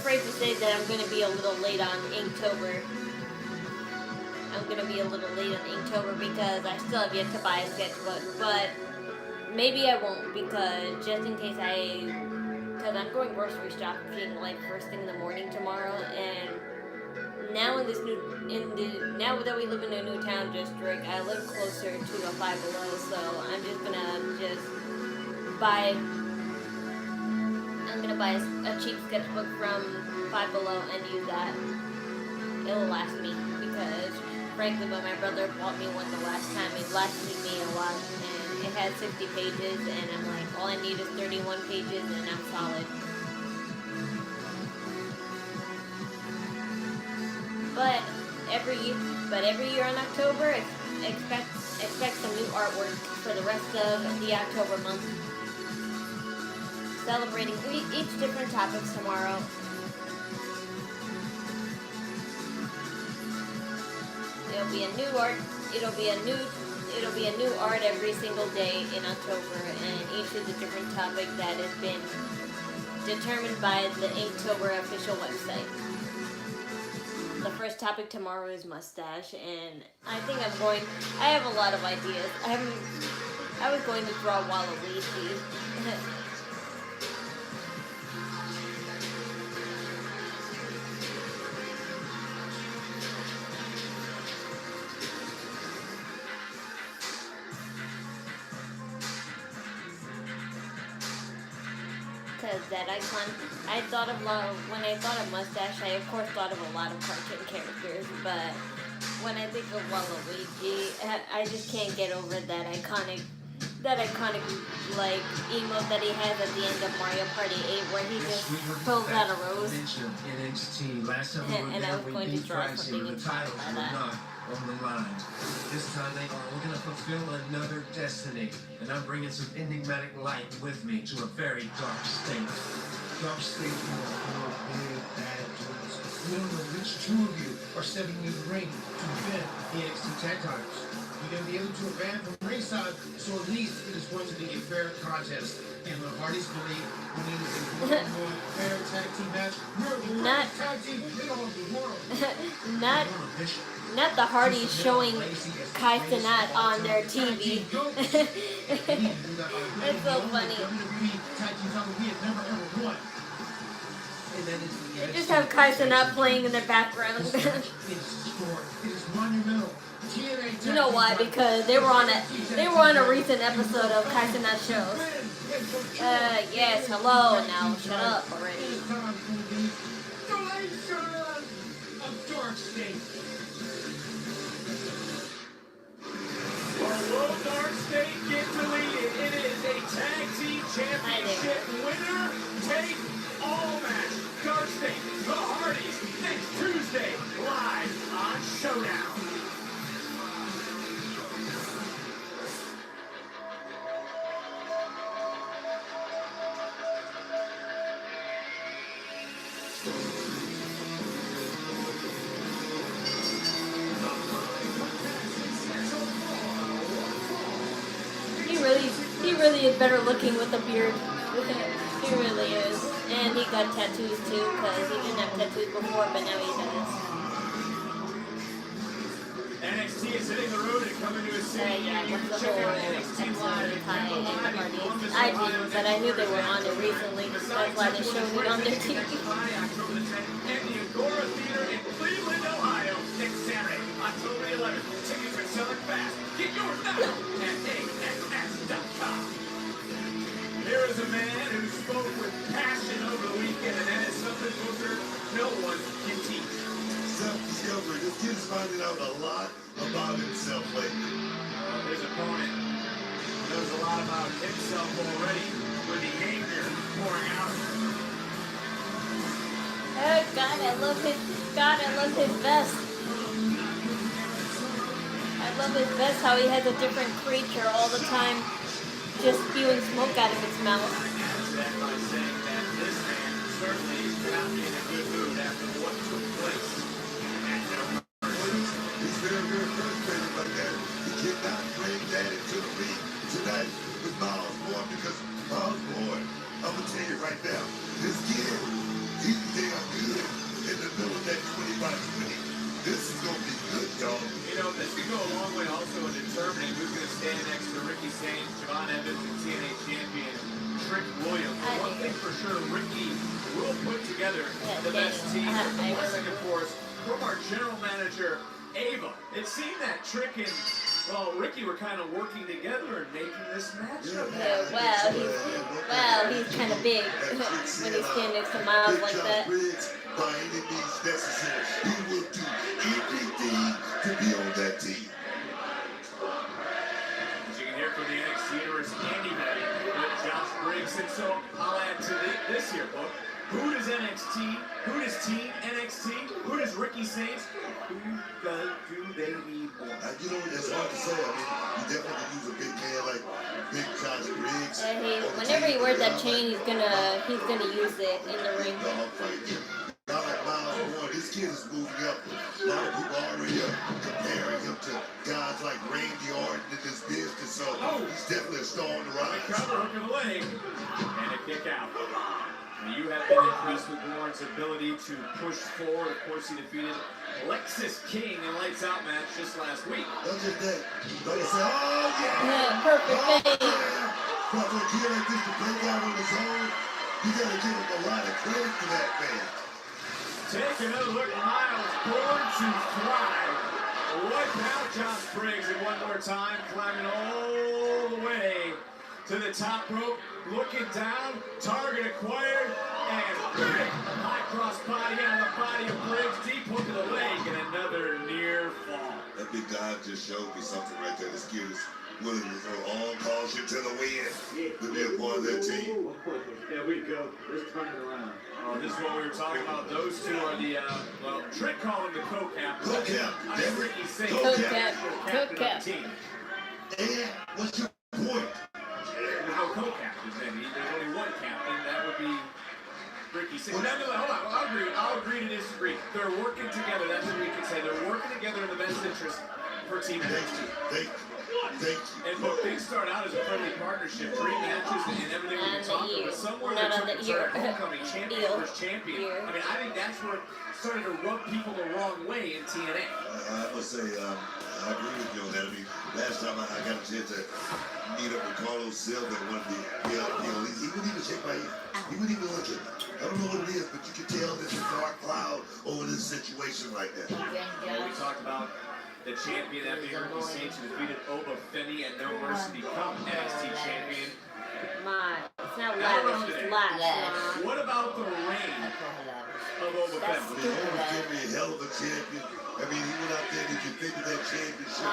afraid to say that I'm gonna be a little late on Inktober. I'm gonna be a little late on Inktober because I still have yet to buy a sketchbook, but maybe I won't because just in case because I'm going grocery shopping like first thing in the morning tomorrow, and now now that we live in a new town district, I live closer to a Five Below, so I'm just gonna buy. I'm gonna buy a cheap sketchbook from Five Below and use that. It'll last me because, frankly, when my brother bought me one the last time, it lasted me a lot, and it had 60 pages, and I'm like, all I need is 31 pages, and I'm solid. But every year in October, expect some new artwork for the rest of the October month. Celebrating each different topics tomorrow. It'll be a new art. It'll be a new art every single day in October, and each is a different topic that has been determined by the Inktober official website. The first topic tomorrow is mustache, and I think I have a lot of ideas. I was going to draw Waluigi. That icon, when I thought of mustache, I of course thought of a lot of cartoon characters, but when I think of Waluigi, I just can't get over that iconic like emote that he has at the end of Mario Party 8 where he just pulls out a rose. And I was going to draw something inspired by that.
On the line. This time we're gonna fulfill another destiny, and I'm bringing some enigmatic light with me to a very dark state. Dark state full of big bad dudes. We don't know which two of you are stepping in the ring to defend the NXT tag titles. You're gonna be able to advance from ringside, so at least it is going to be a fair contest. And the Hardys believe we need a more fair tag team match. We're the
Not
tag team in all the world.
Not the Hardys showing Kai Cenat on their TV. That's so funny. They just have Kai Cenat playing in their background. You know why? Because they were on a recent episode of Kai Cenat's shows. Yes, hello. Now shut up already.
Will Dark State get deleted? It is a tag team championship winner take all match. Dark State, the Hardys, next Tuesday, live on Showdown.
He really is better looking with a beard. He really is. And he got tattoos too, because he didn't have tattoos before, but now he does.
NXT is hitting the road and coming to a city.
Yeah, with the whole NXT tie and the Hardys. I didn't, but I knew they were on it recently. That's why they showed it on their TV.
October the 10th at the Agora Theater in Cleveland, Ohio. Next Saturday, October 11th. Tickets are selling fast. Get yours now at AXS.com. Here is a man who spoke with passion over the weekend, and that is something Booker no one can teach.
Self-discovery. This kid's finding out a lot about himself lately.
His opponent knows a lot about himself already with the anger pouring out.
Oh God, I love his vest. I love his vest, how he has a different creature all the time, just spewing smoke out of its mouth.
That by saying that this man certainly is not in a good mood after what took place at No Mercy.
He's very, very frustrated by that. He cannot bring that into the ring tonight with Miles Bourne because Miles Bourne, I'm going to tell you right now, this kid, he's damn good.
go a long way also in determining who's going to stand next to Ricky Sainz, Javon Evans, and TNA champion Trick Williams. One thing for sure, Ricky will put together the best team. The blessing, of course, from our general manager, Ava. It seemed that Trick and, well, Ricky were kind of working together and making this matchup.
Yeah, he's kind of big when he's standing next to Miles like that.
Briggs, by any means necessary, he will do everything to be on that team.
As you can hear from the NXT universe, Andy with Josh Briggs. And so I'll add to this here book. Who does NXT? Who does Team NXT? Who does Ricky Sainz? Who do they need more?
You know, it's hard to say. I mean, you definitely use a big man like Big Josh Briggs.
Whenever he wears that chain, he's gonna use it in the ring.
Not like Miles Bourne. This kid is moving up. A lot of people already are comparing him to guys like Randy Orton in this business. So he's definitely a star on the rise.
Cover hook of the leg and a kick out. You have been impressed with Bourne's ability to push forward. Of course, he defeated Lexus King in a Lights Out match just last week.
Not just that. Like I said, oh yeah!
Perfect fade.
But for a kid like this to break out on his own, you gotta give him a lot of credit for that, man.
Take another look, Miles. Born to thrive. What now, Josh Briggs? And one more time, climbing all the way to the top rope, looking down, target acquired, and big high cross body on the body of Briggs, deep hook to the leg, and another near fall.
That big dive just showed me something right there. This kid is willing to throw all caution to the wind to be a part of that team.
There we go. Let's turn it around. This is what we were talking about. Those two are the, well, Trick calling the co-cap.
Co-cap.
I'm Ricky Sainz.
Co-cap.
Team.
And what's your point?
There's no co-captains then. There's only one captain. That would be Ricky Sainz. No, hold on. I'll agree to disagree. They're working together. That's what we can say. They're working together in the best interest for Team NXT.
Thank you.
And look, things start out as a friendly partnership, dream matches and everything we've been talking about. But somewhere they took it to homecoming champion versus champion. I mean, I think that's where it started to rub people the wrong way in TNA.
I must say, I agree with you on that. I mean, last time I got a chance to meet up with Carlos Silva and one of the he wouldn't even shake my hand. He wouldn't even look at me. I don't know what it is, but you can tell there's a dark cloud over this situation like that.
We talked about the champion, that being Ricky Sainz, who defeated Oba Femi and No Mercy to become NXT champion.
It's not Lash, it's Lash.
What about the reign of Oba Femi?
Oba Femi, a hell of a champion. I mean, he went out there and defended that championship.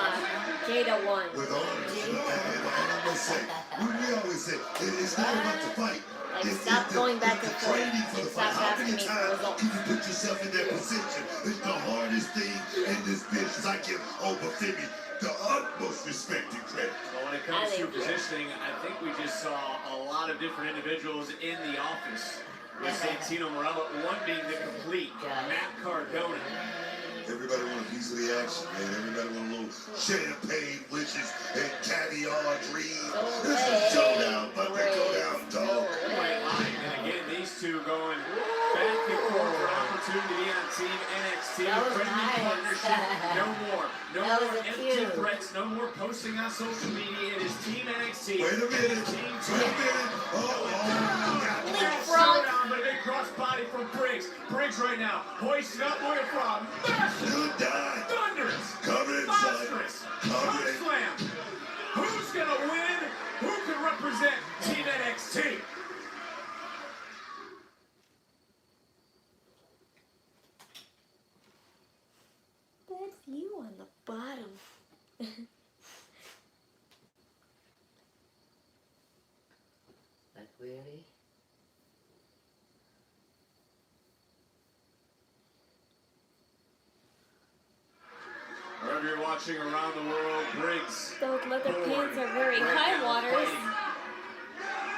Jada won.
With honors. And I must say, we always say, it's not about the fight.
Like, stop going back and forth and stop asking me for results.
Can you put yourself in that position? It's the hardest thing in this business. I give Oba Femi the utmost respect and credit.
Well, when it comes to positioning, I think we just saw a lot of different individuals in the office. With Santino Morella, one being the complete Matt Cardona.
Everybody want a piece of the action, man. Everybody want a little champagne, wishes, and caviar dreams. This is showdown, but they go down, dog.
And again, these two going back and forth for opportunity to be on Team NXT. Friendly partnership. No more. No more empty threats. No more posting on social media. It is Team NXT.
Wait a minute.
Showdown, but a big cross body from Briggs. Briggs right now. Hoisted up where from.
Good die.
Thunderous.
Covered
Monstrous.
Covered.
Slam. Who's going to win? Who can represent Team NXT?
That's you on the bottom.
Like really?
Wherever you're watching around the world, Briggs.
Those leather pants are very high waters.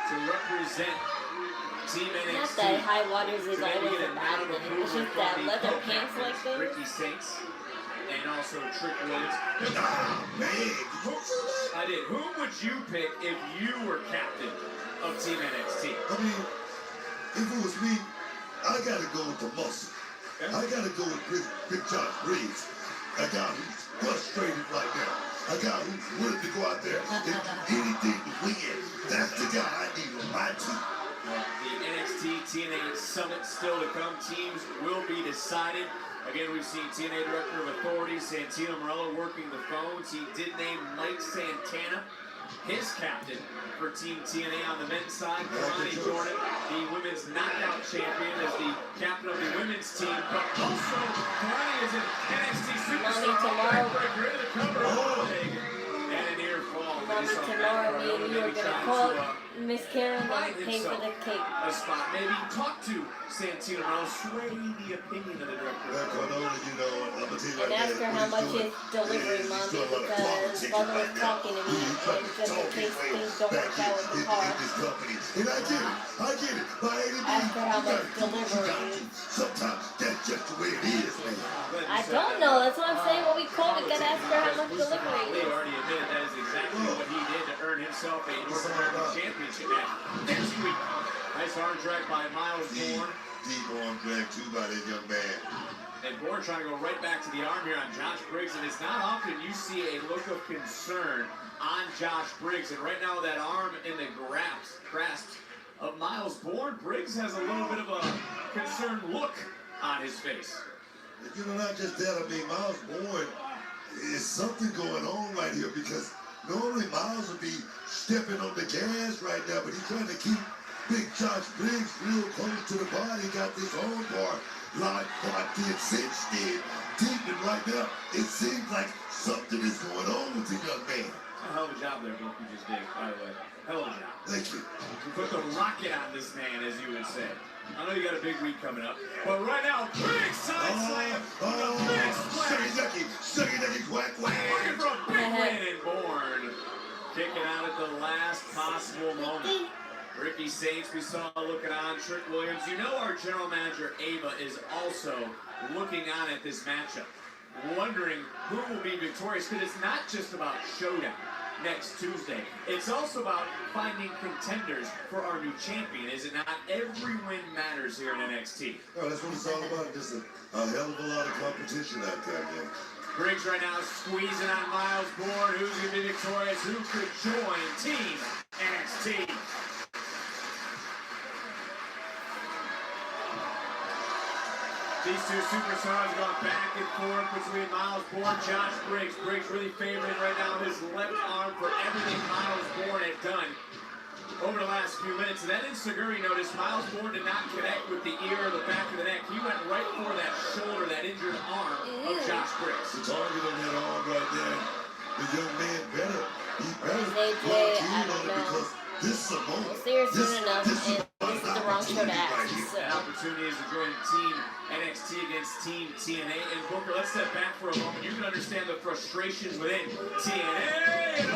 To represent Team NXT.
Not that high waters is always a bad thing. It's just that leather pants like those.
Ricky Sainz and also Trick Williams. I did. Whom would you pick if you were captain of Team NXT?
I mean, if it was me, I gotta go with the muscle. I gotta go with Big Josh Briggs. A guy who's frustrated right now. A guy who's willing to go out there and do anything to win. That's the guy I need on my team.
The NXT TNA Summit still to come. Teams will be decided. Again, we've seen TNA Director of Authority, Santino Marella, working the phones. He did name Mike Santana his captain for Team TNA on the men's side. Kalani Jordan, the women's knockout champion, as the captain of the women's team. But also, Kalani is an NXT superstar. Backbreaker into the cover. And an ear fall.
Mommy, tomorrow me and you are going to call Miss Karen and pay for the cake.
A spot. Maybe talk to Santino Marella, sway the opinion of the director.
And ask her how much is delivery, Mommy, because Mother was talking to me, and just in case things don't work out with the car.
And I get it. By any means,
ask her how much delivery is.
Sometimes that's just the way it is, man.
I don't know. That's what I'm saying. When we call, we gotta ask her how much delivery
He
is.
already admitted that is exactly what he did to earn himself a North American Championship match next week. Nice arm drag by Miles Bourne.
Deep arm drag too by that young man.
And Bourne trying to go right back to the arm here on Josh Briggs, and it's not often you see a look of concern on Josh Briggs. And right now, that arm in the grasp of Miles Bourne, Briggs has a little bit of a concerned look on his face.
You know, not just that, I mean, Miles Bourne, is something going on right here, because normally Miles would be stepping on the gas right now, but he's trying to keep Big Josh Briggs real close to the body. Got this arm bar locked in, cinched in, deep, and right now, it seems like something is going on with the young man.
A hell of a job there, Book, you just did, by the way. Hell of a job.
Thank you.
You put the rocket on this man, as you would say. I know you got a big week coming up, but right now, big side slam, big splash.
Sucky ducky, quack, quack.
Looking for a big win, and Bourne kicking out at the last possible moment. Ricky Saints, we saw looking on. Trick Williams, you know our general manager, Ava, is also looking on at this matchup, wondering who will be victorious, because it's not just about showdown next Tuesday. It's also about finding contenders for our new champion, is it not? Every win matters here in NXT.
Oh, that's what it's all about. Just a hell of a lot of competition out there, man.
Briggs right now squeezing on Miles Bourne. Who's going to be victorious? Who could join Team NXT? These two superstars are going back and forth between Miles Bourne, Josh Briggs. Briggs really favoring right now his left arm for everything Miles Bourne had done over the last few minutes. And then in Seguri noticed Miles Bourne did not connect with the ear or the back of the neck. He went right for that shoulder, that injured arm of Josh Briggs.
The target on that arm right there, the young man better
AJ, I don't know.
because this is a moment.
Well, serious soon enough, and this is the wrong show to ask. So.
Opportunities to join Team NXT against Team TNA. And Booker, let's step back for a moment. You can understand the frustrations within TNA. And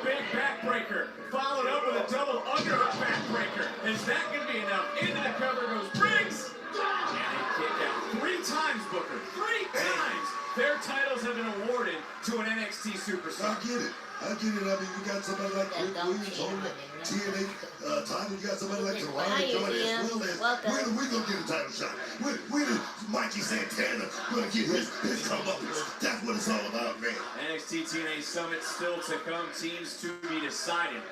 big backbreaker, followed up with a double underhook backbreaker. Is that going to be enough? Into the cover goes Briggs. And they kick out 3 times, Booker. 3 times. Their titles have been awarded to an NXT superstar.
I get it. I mean, you got somebody like Rick Williams on the TNA title. You got somebody like Kalani Jordan as well as. We're going to get a title shot. When is Mikey Santana going to get his comeuppance? That's what it's all about, man.
NXT TNA Summit still to come. Teams to be decided.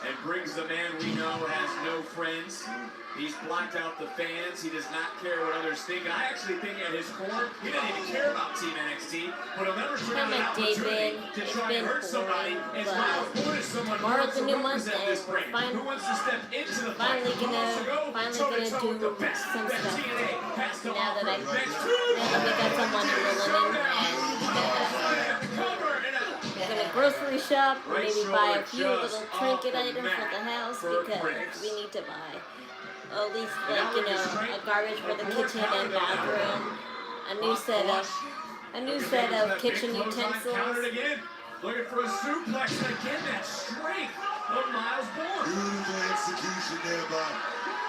And Briggs, the man we know, has no friends. He's blocked out the fans. He does not care what others think. And I actually think at his core, he doesn't even care about Team NXT, but he'll never turn down an opportunity to try and hurt somebody. As Miles Bourne is someone who wants to represent this brand, who wants to step into the fight, who wants to go toe-to-toe with the best that TNA has to offer.
Now that we got someone in the limit, we're gonna grocery shop, maybe buy a few little trinket items for the house, because we need to buy at least, like, you know, a garbage for the kitchen and bathroom, a new set of kitchen utensils.
Looking for a suplex, and again that strength of Miles Bourne.
Beautiful execution there by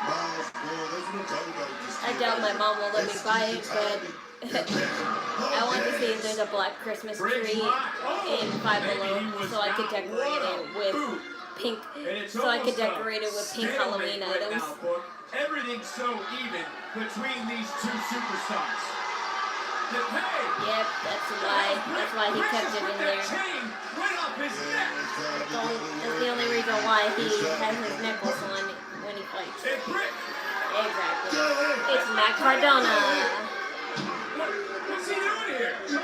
Miles Bourne. That's what I'm talking about.
I doubt my mom will let me buy it, but I want to see if there's a black Christmas tree in Five Below, so I could decorate it with pink. So I could decorate it with pink Halloween items.
Everything's so even between these two superstars.
Yep, that's why he kept it in there.
Right off his neck.
That's the only reason why he has his necklace on when he fights. Exactly. It's Matt Cardona.
What's he doing here?
You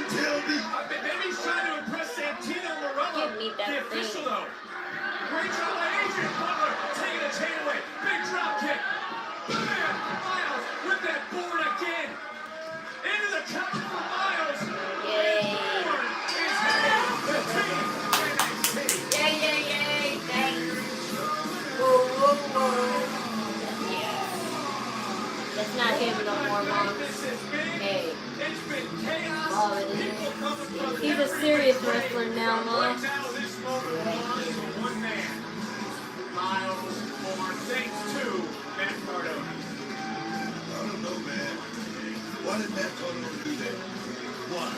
tell me.
Maybe he's trying to impress Santino Morello.
Give me that
the official, though. Great job by Adrian Butler, taking the chain away. Big drop kick. Bam! Miles with that Bourne again. Into the cover for Miles.
Yay.
Bourne is headed to Team NXT.
Yay, yay, yay. Thanks. Whoa, whoa, whoa. Yeah. That's not him no more, Mom. Hey.
It's been chaos.
Oh, it is. He's a serious wrestler now, Mom.
One man, Miles Bourne, thanks to Matt Cardona.
I don't know, man. Why did Matt Cardona do that? Why?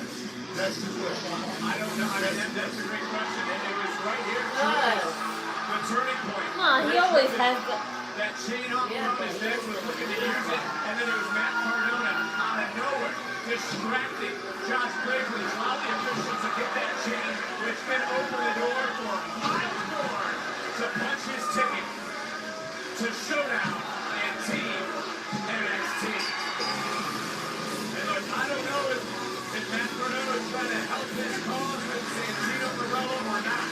That's the question.
I don't know. That's a great question, and it was right here. The turning point.
He always has the...
That chain off from his neck was looking to use it, and then it was Matt Cardona out of nowhere, distracting Josh Briggs and allowed the officials to get that chain, which can open the door for Miles Bourne to punch his ticket to Showdown and Team NXT. And look, I don't know if Matt Cardona is trying to help his cause with Santino Morello or not.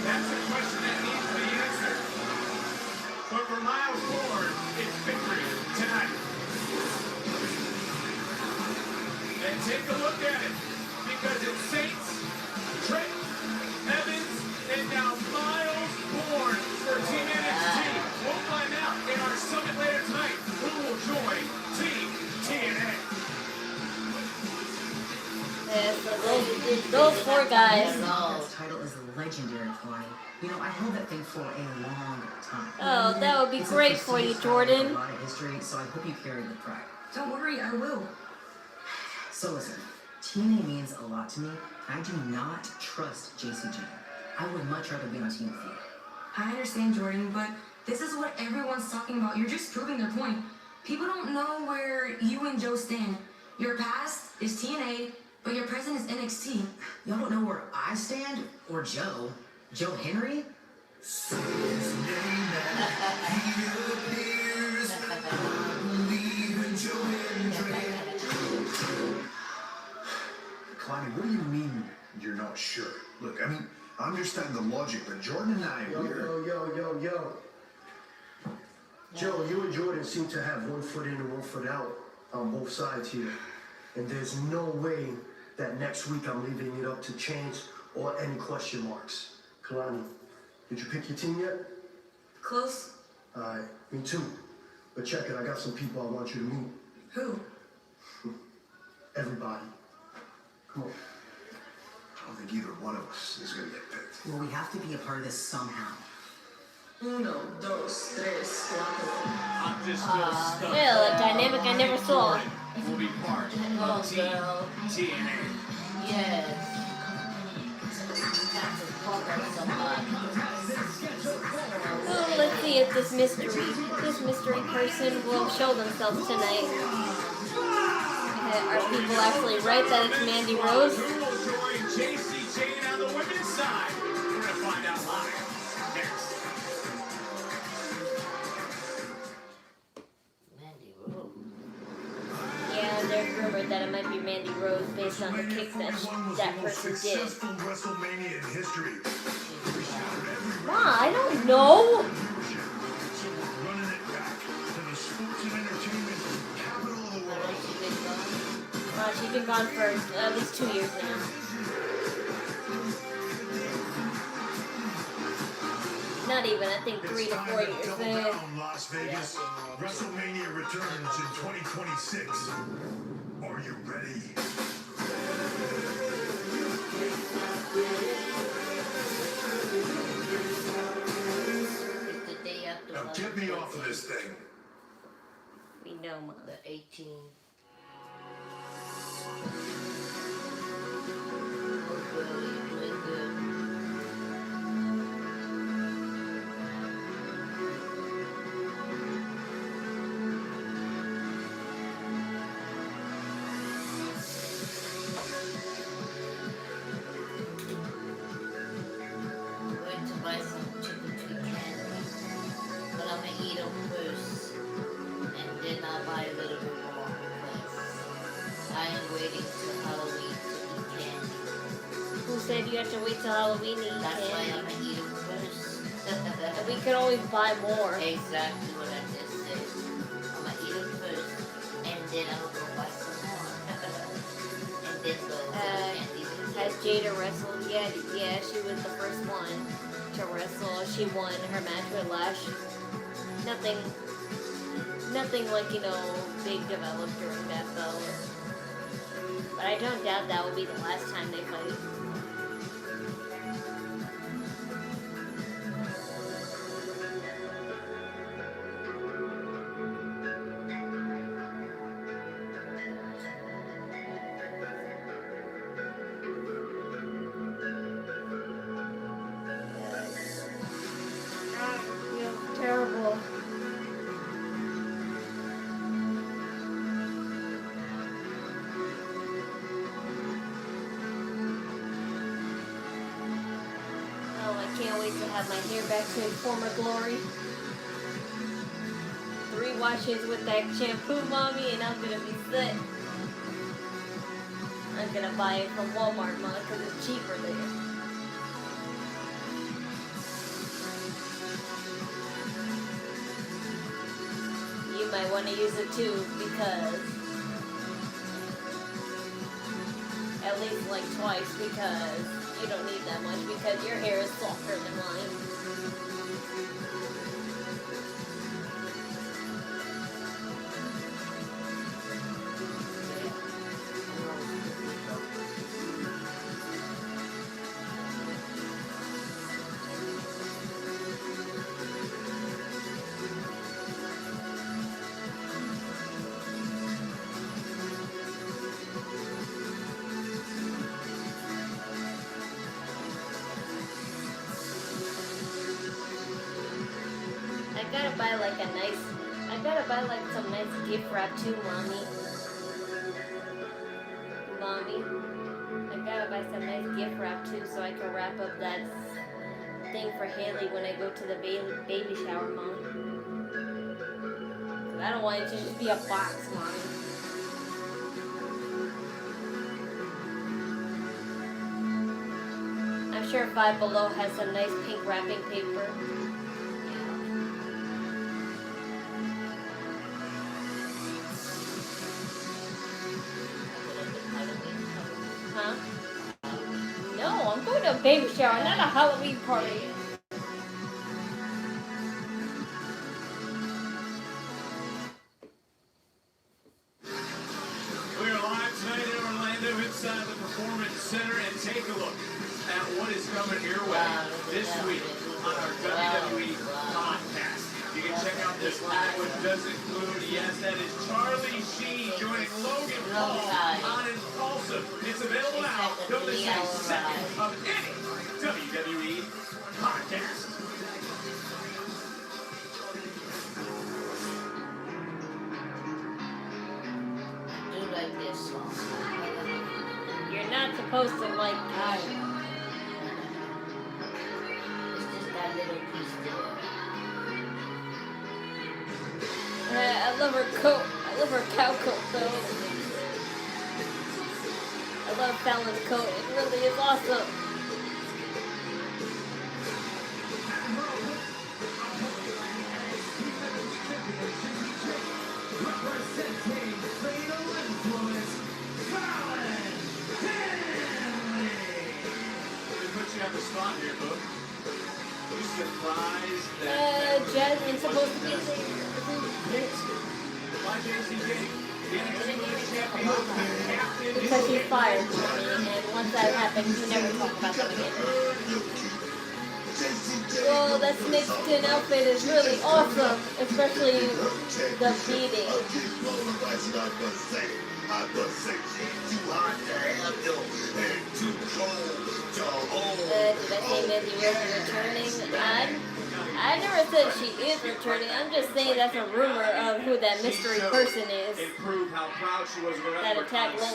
That's a question that needs to be answered. But for Miles Bourne, it's victory tonight. And take a look at it, because it's Saints, Trent, Evans, and now Miles Bourne for Team NXT. We'll find out in our summit later tonight who will join Team TNA.
Yeah, so those four guys.
This title is legendary for me. You know, I held that thing for a long time.
Oh, that would be great for you, Jordan.
A lot of history, so I hope you carry the pride.
Don't worry, I will.
So listen, TNA means a lot to me. I do not trust JCG. I would much rather be on team with you.
I understand, Jordan, but this is what everyone's talking about. You're just proving their point. People don't know where you and Joe stand. Your past is TNA, but your present is NXT.
Y'all don't know where I stand or Joe. Joe Henry?
Kalani, what do you mean you're not sure? Look, I mean, I understand the logic, but Jordan and I,
Yo. Joe, you and Jordan seem to have 1 foot in and 1 foot out on both sides here. And there's no way that next week I'm leaving it up to chance or any question marks. Kalani, did you pick your team yet?
Close.
Alright, me too. But check it, I got some people I want you to meet.
Who?
Everybody. Come on.
I don't think either one of us is gonna get picked.
Well, we have to be a part of this somehow.
1, 2, 3, 4.
I'm just still stuck.
Yeah, a dynamic I never saw.
Will be part of Team TNA.
Yes.
Well, let's see if this mystery person will show themselves tonight. Are people actually right that it's Mandy Rose?
Who will join JC Jane on the women's side? We're gonna find out live next.
Mandy Rose.
Yeah, there's rumored that it might be Mandy Rose based on the kick that person did.
WrestleMania in history.
I don't know.
Running it back to the sports and entertainment capital of the world.
She's been gone for at least 2 years now. Not even, I think 3 to 4 years.
Double down, Las Vegas. WrestleMania returns in 2026. Are you ready?
It's the day after.
Now get me off of this thing.
We know, Mom.
The 18th.
said you have to wait till Halloween to eat
That's why
candy.
I'm gonna eat them first.
And we can always buy more.
Exactly what I just said. I'm gonna eat them first, and then I'm gonna go buy some more. And then go to the candy.
Has Jada wrestled yet? Yeah, she was the first one to wrestle. She won her match with Lash. Nothing like, you know, big developed during that though. But I don't doubt that will be the last time they fight. Terrible. Oh, I can't wait to have my hair back to its former glory. 3 washes with that shampoo, mommy, and I'm gonna be set. I'm gonna buy it from Walmart, mom, because it's cheaper there. You might want to use it too, because at least like twice, because you don't need that much, because your hair is softer than mine. I gotta buy like some nice gift wrap too, mommy. Mommy, I gotta buy some nice gift wrap too, so I can wrap up that thing for Haley when I go to the baby shower, mom. I don't want it to just be a box, mommy. I'm sure Five Below has some nice pink wrapping paper. Huh? No, I'm going to a baby shower, not a Halloween party.
We are live tonight in Orlando inside the Performance Center, and take a look at what is coming your way this week on our WWE podcast. You can check out this live, which does include, yes, that is Charlie Sheen joining Logan Paul on Impulsive. It's available now. Don't miss a second of any WWE podcast.
Do like this song.
You're not supposed to like that.
It's just that little piece there.
I love her coat. I love her cow coat though. I love Fallon's coat. It really is awesome.
Representing Fatal Influence, Fallon Henley. They put you on the spot here, Book. You surprised that
Jasmine's supposed to be there.
Why JCJ? Captain.
Because she's fired, and once that happens, you never talk about that again. Well, that snakeskin outfit is really awesome, especially the beating. Did I say Mizzy was returning? I never said she is returning. I'm just saying that's a rumor of who that mystery person is. That attacked Lola. I'm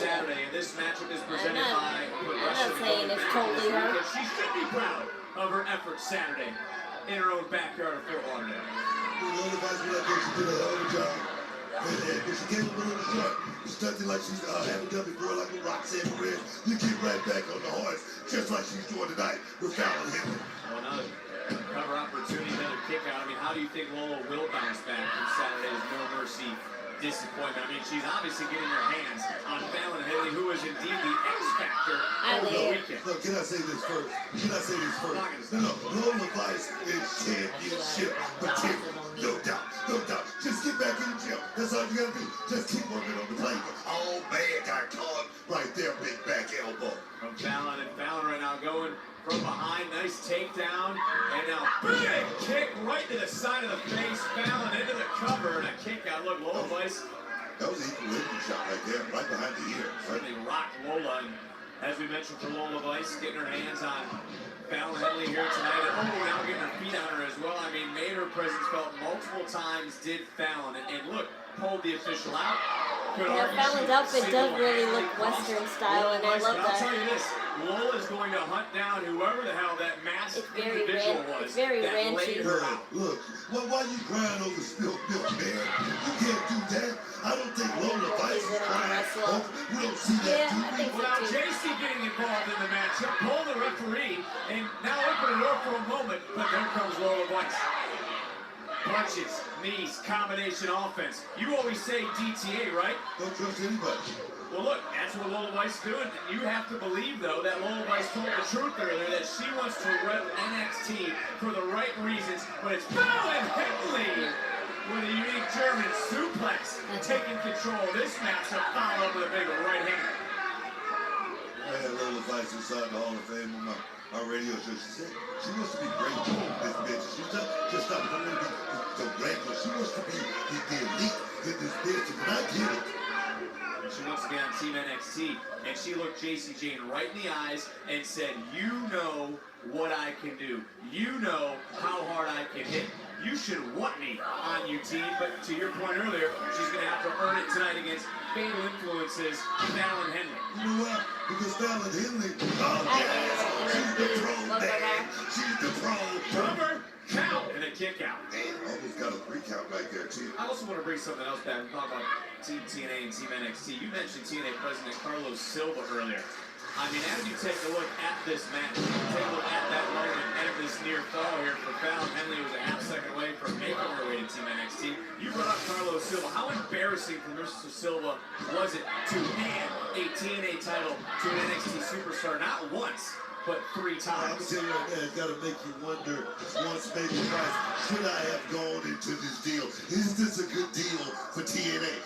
not saying it's totally her.
She should be proud of her efforts Saturday in her own backyard of Fort Lauderdale.
When she came up in the joint, she's nothing like she's having done before, like with Roxanne Perez. You get right back on the horse, just like she's doing tonight with Fallon Henley.
Well, another cover opportunity, another kick out. I mean, how do you think Lola will bounce back from Saturday's No Mercy disappointment? I mean, she's obviously getting her hands on Fallon Henley, who is indeed the X factor over the weekend.
Look, can I say this first? No, Lola Vice is championship material. No doubt, no doubt. Just get back in the gym. That's all you gotta do. Just keep working on the plate. Oh man, got caught right there, big back elbow.
From Fallon, and Fallon right now going from behind, nice takedown, and now big kick right to the side of the face. Fallon into the cover and a kick out. Look, Lola Vice.
That was an equilibrium shot right there, right behind the ear.
Certainly rocked Lola, and as we mentioned for Lola Vice, getting her hands on Fallon Henley here tonight, and now getting her feet on her as well. I mean, made her presence felt multiple times, did Fallon, and look, pulled the official out.
Yeah, Fallon's outfit does really look Western style, and I love that.
I'll tell you this, Lola's going to hunt down whoever the hell that masked individual was.
It's very
that
ranchy.
laid her out.
Look, why you crying over spilled milk, man? You can't do that. I don't think Lola Vice is crying. We don't see that, do we?
Well, now JC getting involved in the matchup, pulled the referee, and now open the door for a moment, but there comes Lola Vice. Punches, knees, combination offense. You always say DTA, right?
Don't trust anybody.
Well, look, that's what Lola Vice is doing. You have to believe, though, that Lola Vice told the truth earlier, that she wants to rep NXT for the right reasons, but it's Fallon Henley with a unique German suplex taking control of this matchup, followed up with a big right hand.
I had Lola Vice inside the Hall of Fame on my radio show. She said she wants to be great, this bitch. She's not just not going to be the regular. She wants to be the elite in this bitch, and I get it.
She wants to be on Team NXT, and she looked JC Jane right in the eyes and said, you know what I can do. You know how hard I can hit. You should want me on you, team. But to your point earlier, she's going to have to earn it tonight against fatal influences, Fallon Henley.
You know what? Because Fallon Henley, oh yeah, she's the pro, man. She's the pro.
Cover, count, and a kick out.
Man, almost got a 3 count right there, too.
I also want to bring something else back. We talk about Team TNA and Team NXT. You mentioned TNA President Carlos Silva earlier. I mean, as you take a look at this match, take a look at that moment and this near fall here for Fallon Henley, who was a half-second away from making her way to Team NXT. You brought up Carlos Silva. How embarrassing for Mr. Silva was it to hand a TNA title to an NXT superstar not once, but 3 times?
I'm telling you right now, it's got to make you wonder once, maybe twice, should I have gone into this deal? Is this a good deal for TNA?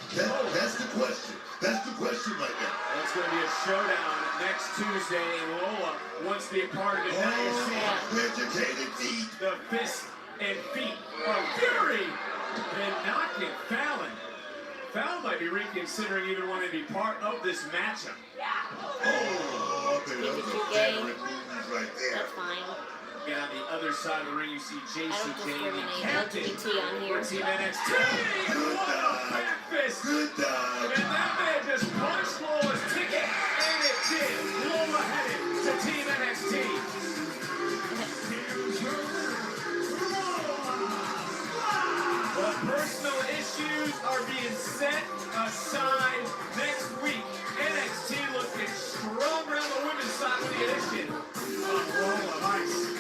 That's the question. That's the question right now.
That's going to be a showdown next Tuesday, and Lola wants to be a part of it. Now you see
educated feet.
The fist and feet of Fury and knocking Fallon. Fallon might be reconsidering even wanting to be part of this matchup.
Oh, okay, that was a favorite movies right there.
That's fine.
And on the other side of the ring, you see JC Jane, the
discriminate.
captain
LGBT on here.
for Team NXT. What a back fist!
Good dodge.
And that man just punched Lola's ticket, and it did. Lola headed to Team NXT. But personal issues are being set aside next week. NXT looking stronger on the women's side with the addition of Lola Vice.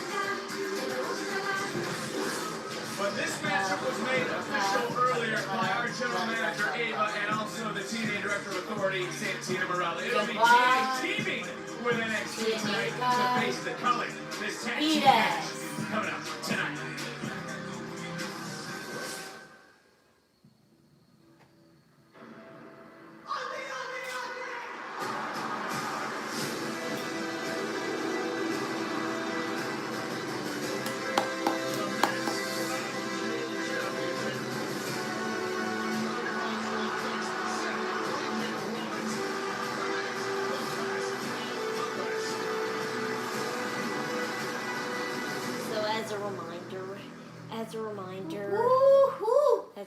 But this matchup was made official earlier by our general manager, Ava, and also the TNA Director of Authority, Santino Morella. It'll be TNA teaming with NXT tonight to face the Culling. This tag team match coming up tonight.
As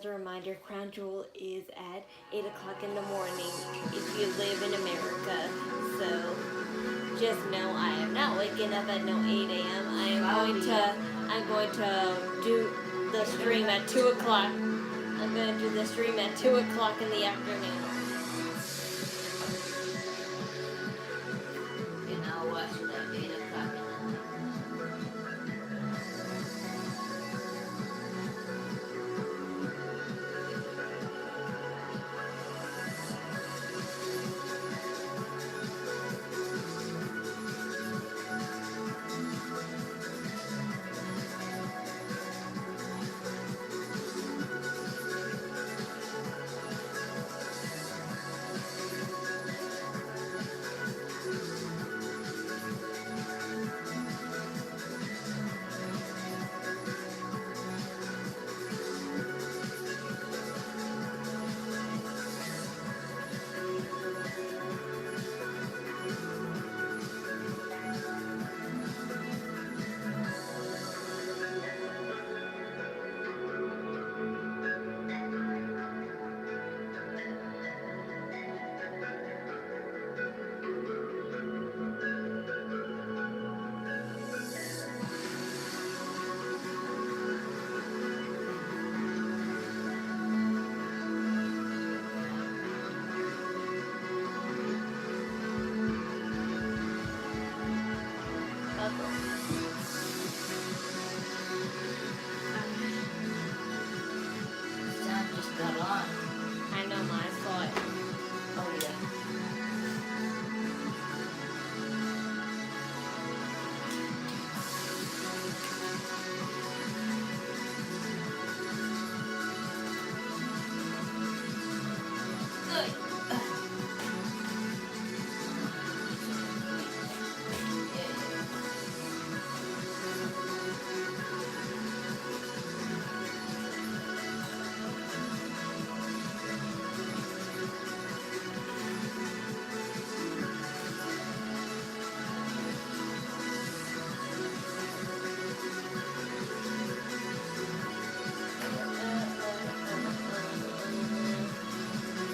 a reminder, Crown Jewel is at 8 o'clock in the morning if you live in America. So just know I am not waking up at no 8 a.m. I'm going to do the stream at 2 o'clock I'm gonna do the stream at 2 o'clock in the afternoon.
You know, watch it at 8 o'clock in the night. Time just got on.
I know, I saw it.
Oh, yeah.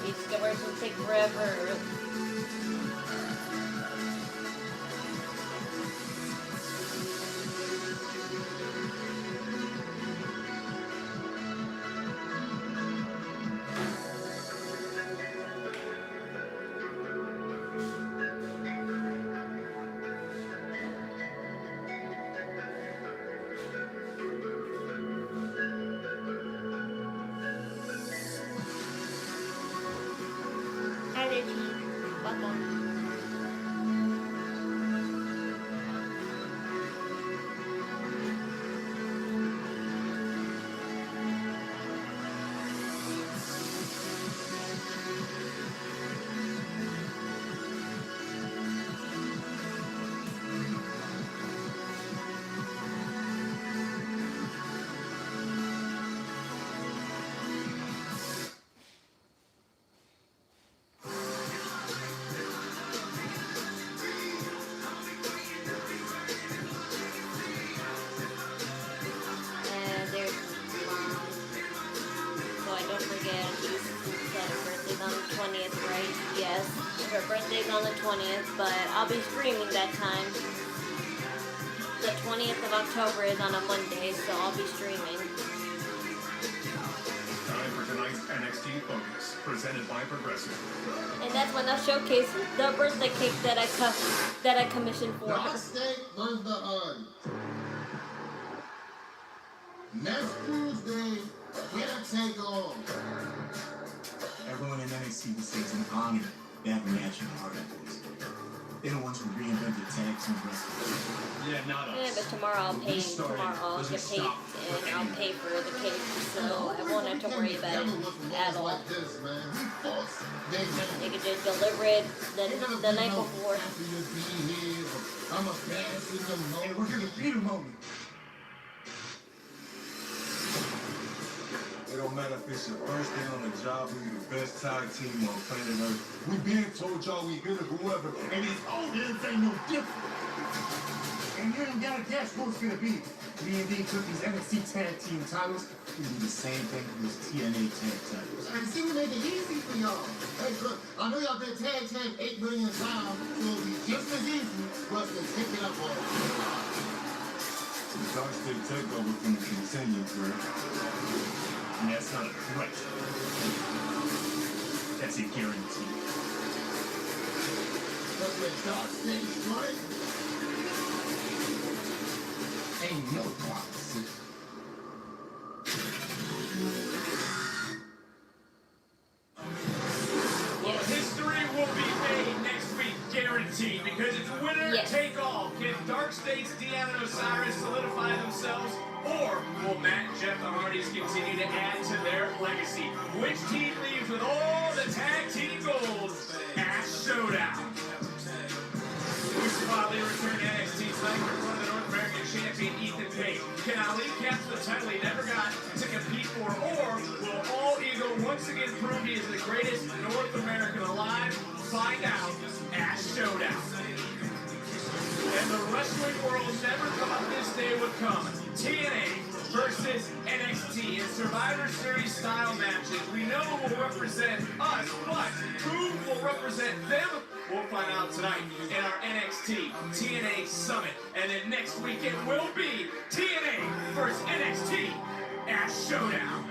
These covers will take forever. Hi there, Chief. Welcome. And there's Mom. So I don't forget, she said her birthday's on the 20th, right? Yes. Her birthday's on the 20th, but I'll be streaming that time. The 20th of October is on a Monday, so I'll be streaming.
Time for tonight's NXT Focus, presented by Progressive.
And that's when I'll showcase the birthday cake that I commissioned for her.
Backstage was the hunt. Next Tuesday, winner take all.
Everyone in NXT would say it's an honor to have a match in the Hard Boys. They're the ones who reinvented tag team wrestling.
Yeah, not
Yeah, but tomorrow I'll pay. Tomorrow I'll get paid, and I'll pay for the cake, so I won't have to worry about it at all. They could just deliver it the night before.
Hey, we're gonna beat them, homie.
It don't matter if it's your first day on the job, we the best tag team on planet Earth. We been told y'all we good at whoever, and these old heads ain't no different.
And you ain't gotta guess who it's gonna be. Me and D took these NXT tag team titles. We do the same thing with these TNA tag titles.
And see, we make it easy for y'all. Hey, look, I know y'all been tag 8 million times, so it'll be just as easy for us to pick it up on.
The Dark State Takeover can continue, bro.
And that's not a threat. That's a guarantee.
But with Dark Stage running,
Ain't no prophecy.
Well, history will be made next week, guaranteed, because it's winner take all. Can Dark State's Deanna and Osiris solidify themselves, or will Matt and Jeff the Hardys continue to add to their legacy? Which team leaves with all the tag team gold? Ash Showdown. Bruce Riley returned to NXT tonight for one of the North American champion Ethan Page. Can Ali catch the title he never got to compete for, or will All Ego once again prove he is the greatest North American alive? Find out. Ash Showdown. And the wrestling world never thought this day would come. TNA versus NXT in Survivor Series style matches. We know who will represent us, but who will represent them? We'll find out tonight in our NXT TNA Summit. And then next week it will be TNA versus NXT Ash Showdown.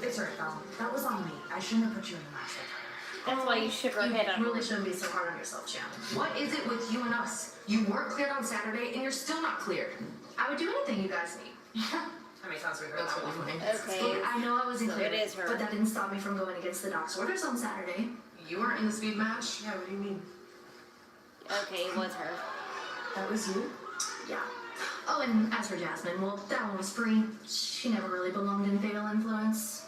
It's alright, Val. That was on me. I shouldn't have put you in the match like that.
That's why you shook her head on
You really shouldn't be so hard on yourself, Chan. What is it with you and us? You weren't cleared on Saturday, and you're still not cleared. I would do anything you guys need. How many times we heard that one?
Okay.
Look, I know I wasn't
So
clear,
it is her.
but that didn't stop me from going against the Doc's orders on Saturday. You weren't in the speed match? Yeah, what do you mean?
Okay, it was her.
That was you? Yeah. Oh, and as for Jasmine, well, that one was free. She never really belonged in Fatal Influence.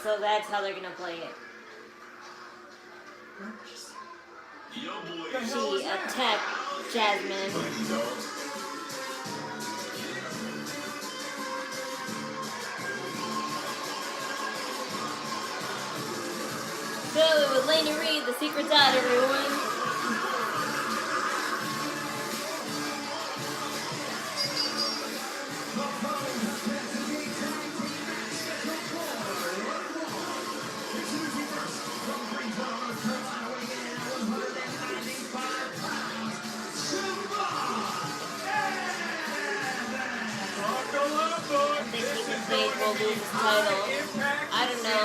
So that's how they're gonna play it. She attacked Jasmine. So it was Laney Reed, the secret's out, everyone. Page will lose his title. I don't know.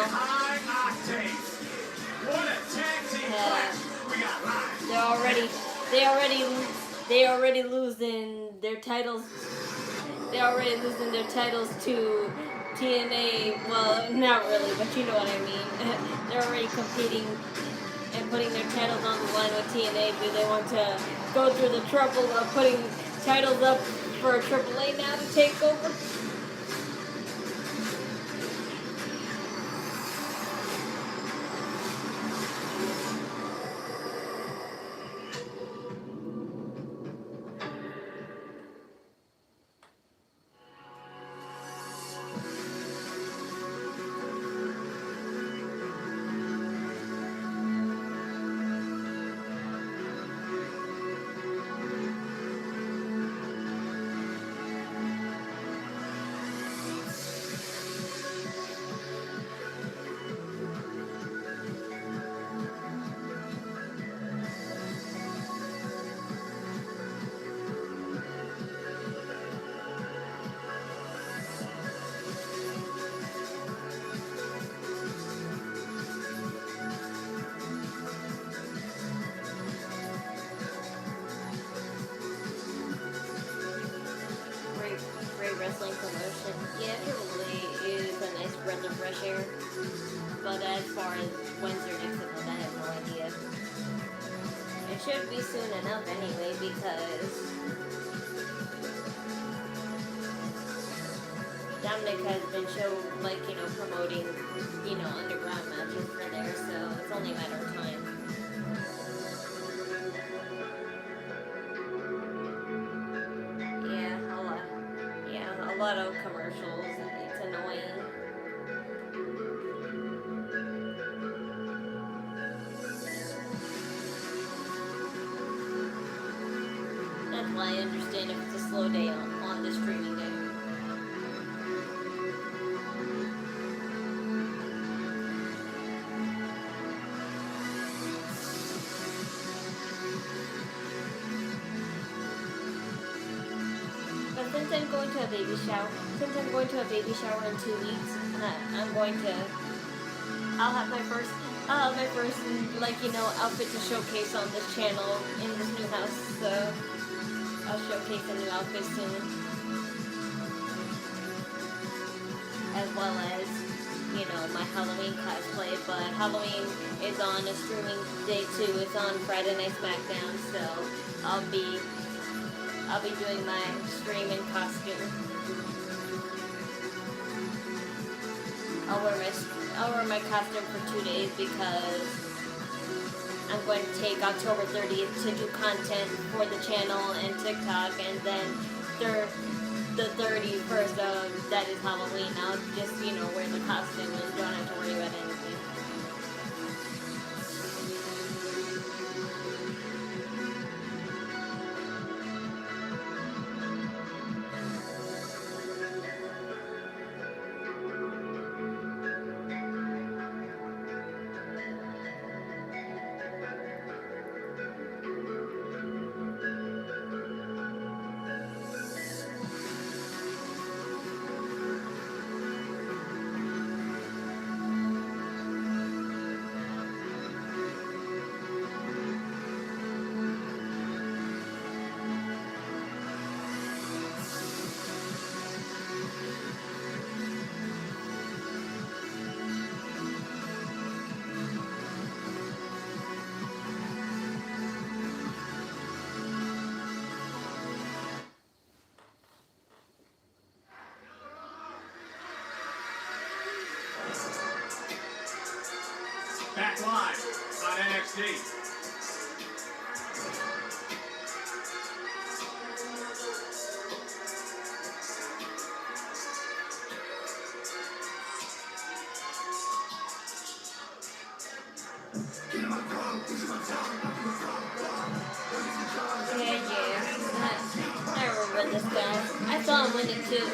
They already losing their titles. They're already losing their titles to TNA. Well, not really, but you know what I mean. They're already competing and putting their titles on the line with TNA. Do they want to go through the trouble of putting titles up for AAA now to take over? Wrestling promotion. Yeah, Triple is a nice breath of fresh air. But as far as when's their next event, I have no idea. It should be soon enough anyway, because Dominic has been promoting, underground matches for there, so it's only a matter of time. A lot of commercials. It's annoying. That's why I understand if it's a slow day on the streaming day. since I'm going to a baby shower in 2 weeks, I'll have my first like, you know, outfit to showcase on this channel in this new house. So I'll showcase a new outfit soon, as well as, you know, my Halloween cosplay. But Halloween is on a streaming day too. It's on Friday Night SmackDown, so I'll be doing my stream in costume. I'll wear my costume for 2 days because I'm going to take October 30th to do content for the channel and TikTok, and then the 31st that is Halloween. I'll just, you know, wear the costume and don't have to worry about anything.
Back live on NXT.
I remember this guy. I saw him win it too.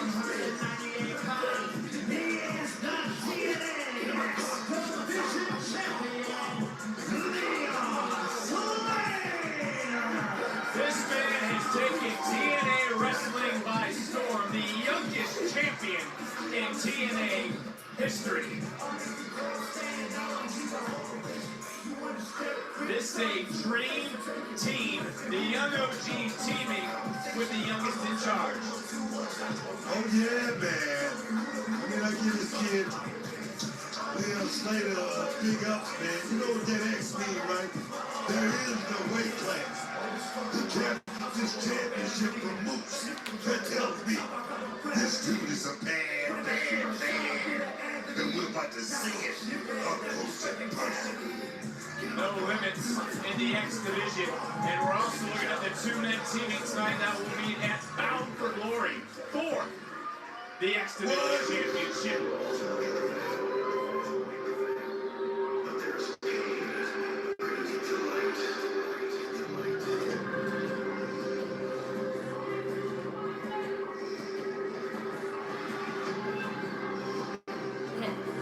This man has taken TNA wrestling by storm, the youngest champion in TNA history. This is a dream team, the young OG teaming with the youngest in charge.
Oh yeah, man. I mean, I give this kid Leon Slater big ups, man. You know what that X means, right? There is no weight class. The champion, this championship for Moose. That tells me this dude is a bad man. And we're about to see it up close and personal.
No limits in the X division. And we're also looking at the two-men teaming tonight that will be at Bound for Glory for the X Division Championship.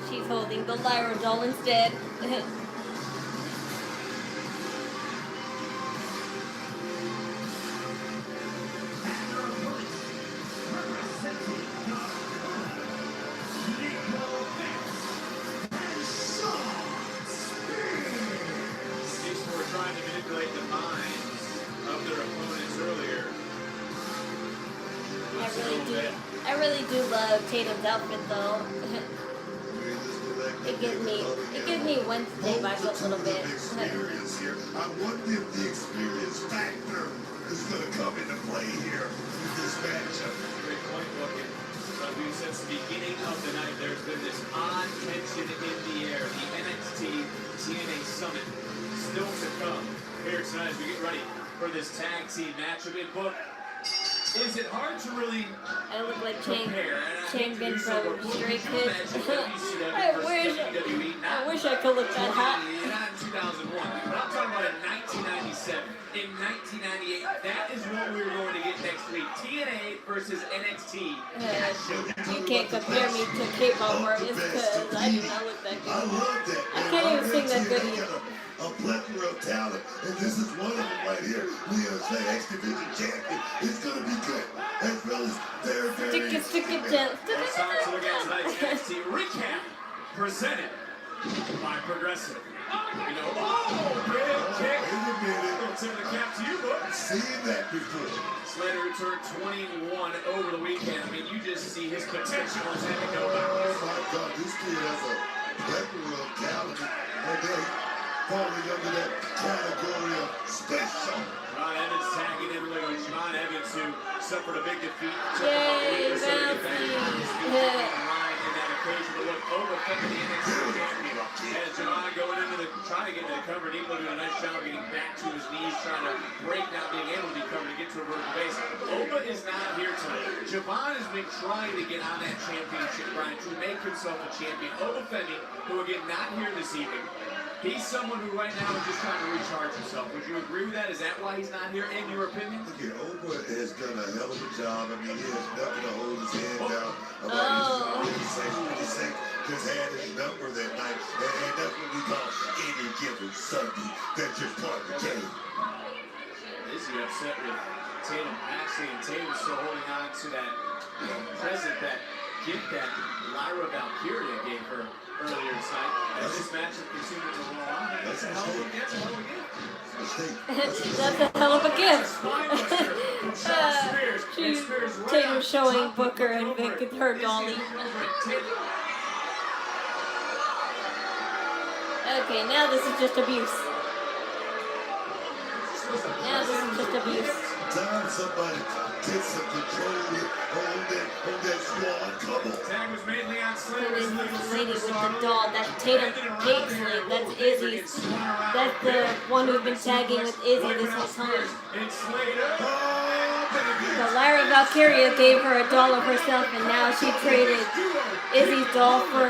She's holding the Lyra doll instead. I really do love Tatum's outfit though. It gives me Wednesday vibes a little bit.
Experience here. I wonder if the experience factor is going to come into play here in this matchup.
Great point, Bucket. But we since the beginning of the night, there's been this odd tension in the air. The NXT TNA Summit still to come here tonight as we get ready for this tag team matchup in book. Is it hard to really
I look like Champion from Stray Kids. I wish I could look that hot.
Not in 2001, but I'm talking about in 1997. In 1998, that is what we were going to get next week. TNA versus NXT.
You can't compare me to K-pop artists because I do not look that good.
I love that.
I can't even sing that good either.
A plethora of talent, and this is one of them right here. Leon Slater, X Division champion. It's gonna be good, as well as
skip jump.
It's time to look at tonight's NXT recap presented by Progressive. You know, big kick. Little tip of the cap to you, book.
Seen that before.
Slater returned 21 over the weekend. I mean, you just see his potential as having no bounds.
Oh my God, this kid has a plethora of talent, and then falling under that category of special.
Ron Evans tagging in with Javon Evans, who suffered a big defeat.
Yay,
In that occasion, but look, overcoming the NXT champion. As Javon going into trying to get to the cover, Nico doing a nice job getting back to his knees, trying to break, not being able to be covered to get to a vertical base. Oba is not here tonight. Javon has been trying to get on that championship grind to make himself a champion. Oba Femi, who again not here this evening. He's someone who right now is just trying to recharge himself. Would you agree with that? Is that why he's not here, in your opinion?
Yeah, Oba has done a hell of a job. I mean, he has nothing to hold his head down about. He's just had his number that night. And that's what we call any given Sunday. That's just part of the game.
Is he upset with Tatum Paxley, and Tatum still holding on to that present, that gift that Lyra Valkyria gave her earlier tonight. As this match is continuing to roll on, that's a hell of a gift.
That's a hell of a gift. Tatum showing Booker and Vic with her dolly. Okay, now this is just abuse. Now this is just abuse.
Time somebody get some control on that squad couple.
Tag was mainly on Slater.
This lady with the doll, that's Tatum Gatesley, that's Izzy's. That's the one who's been tagging with Izzy this whole time. So Lyra Valkyria gave her a doll of herself, and now she traded Izzy's doll for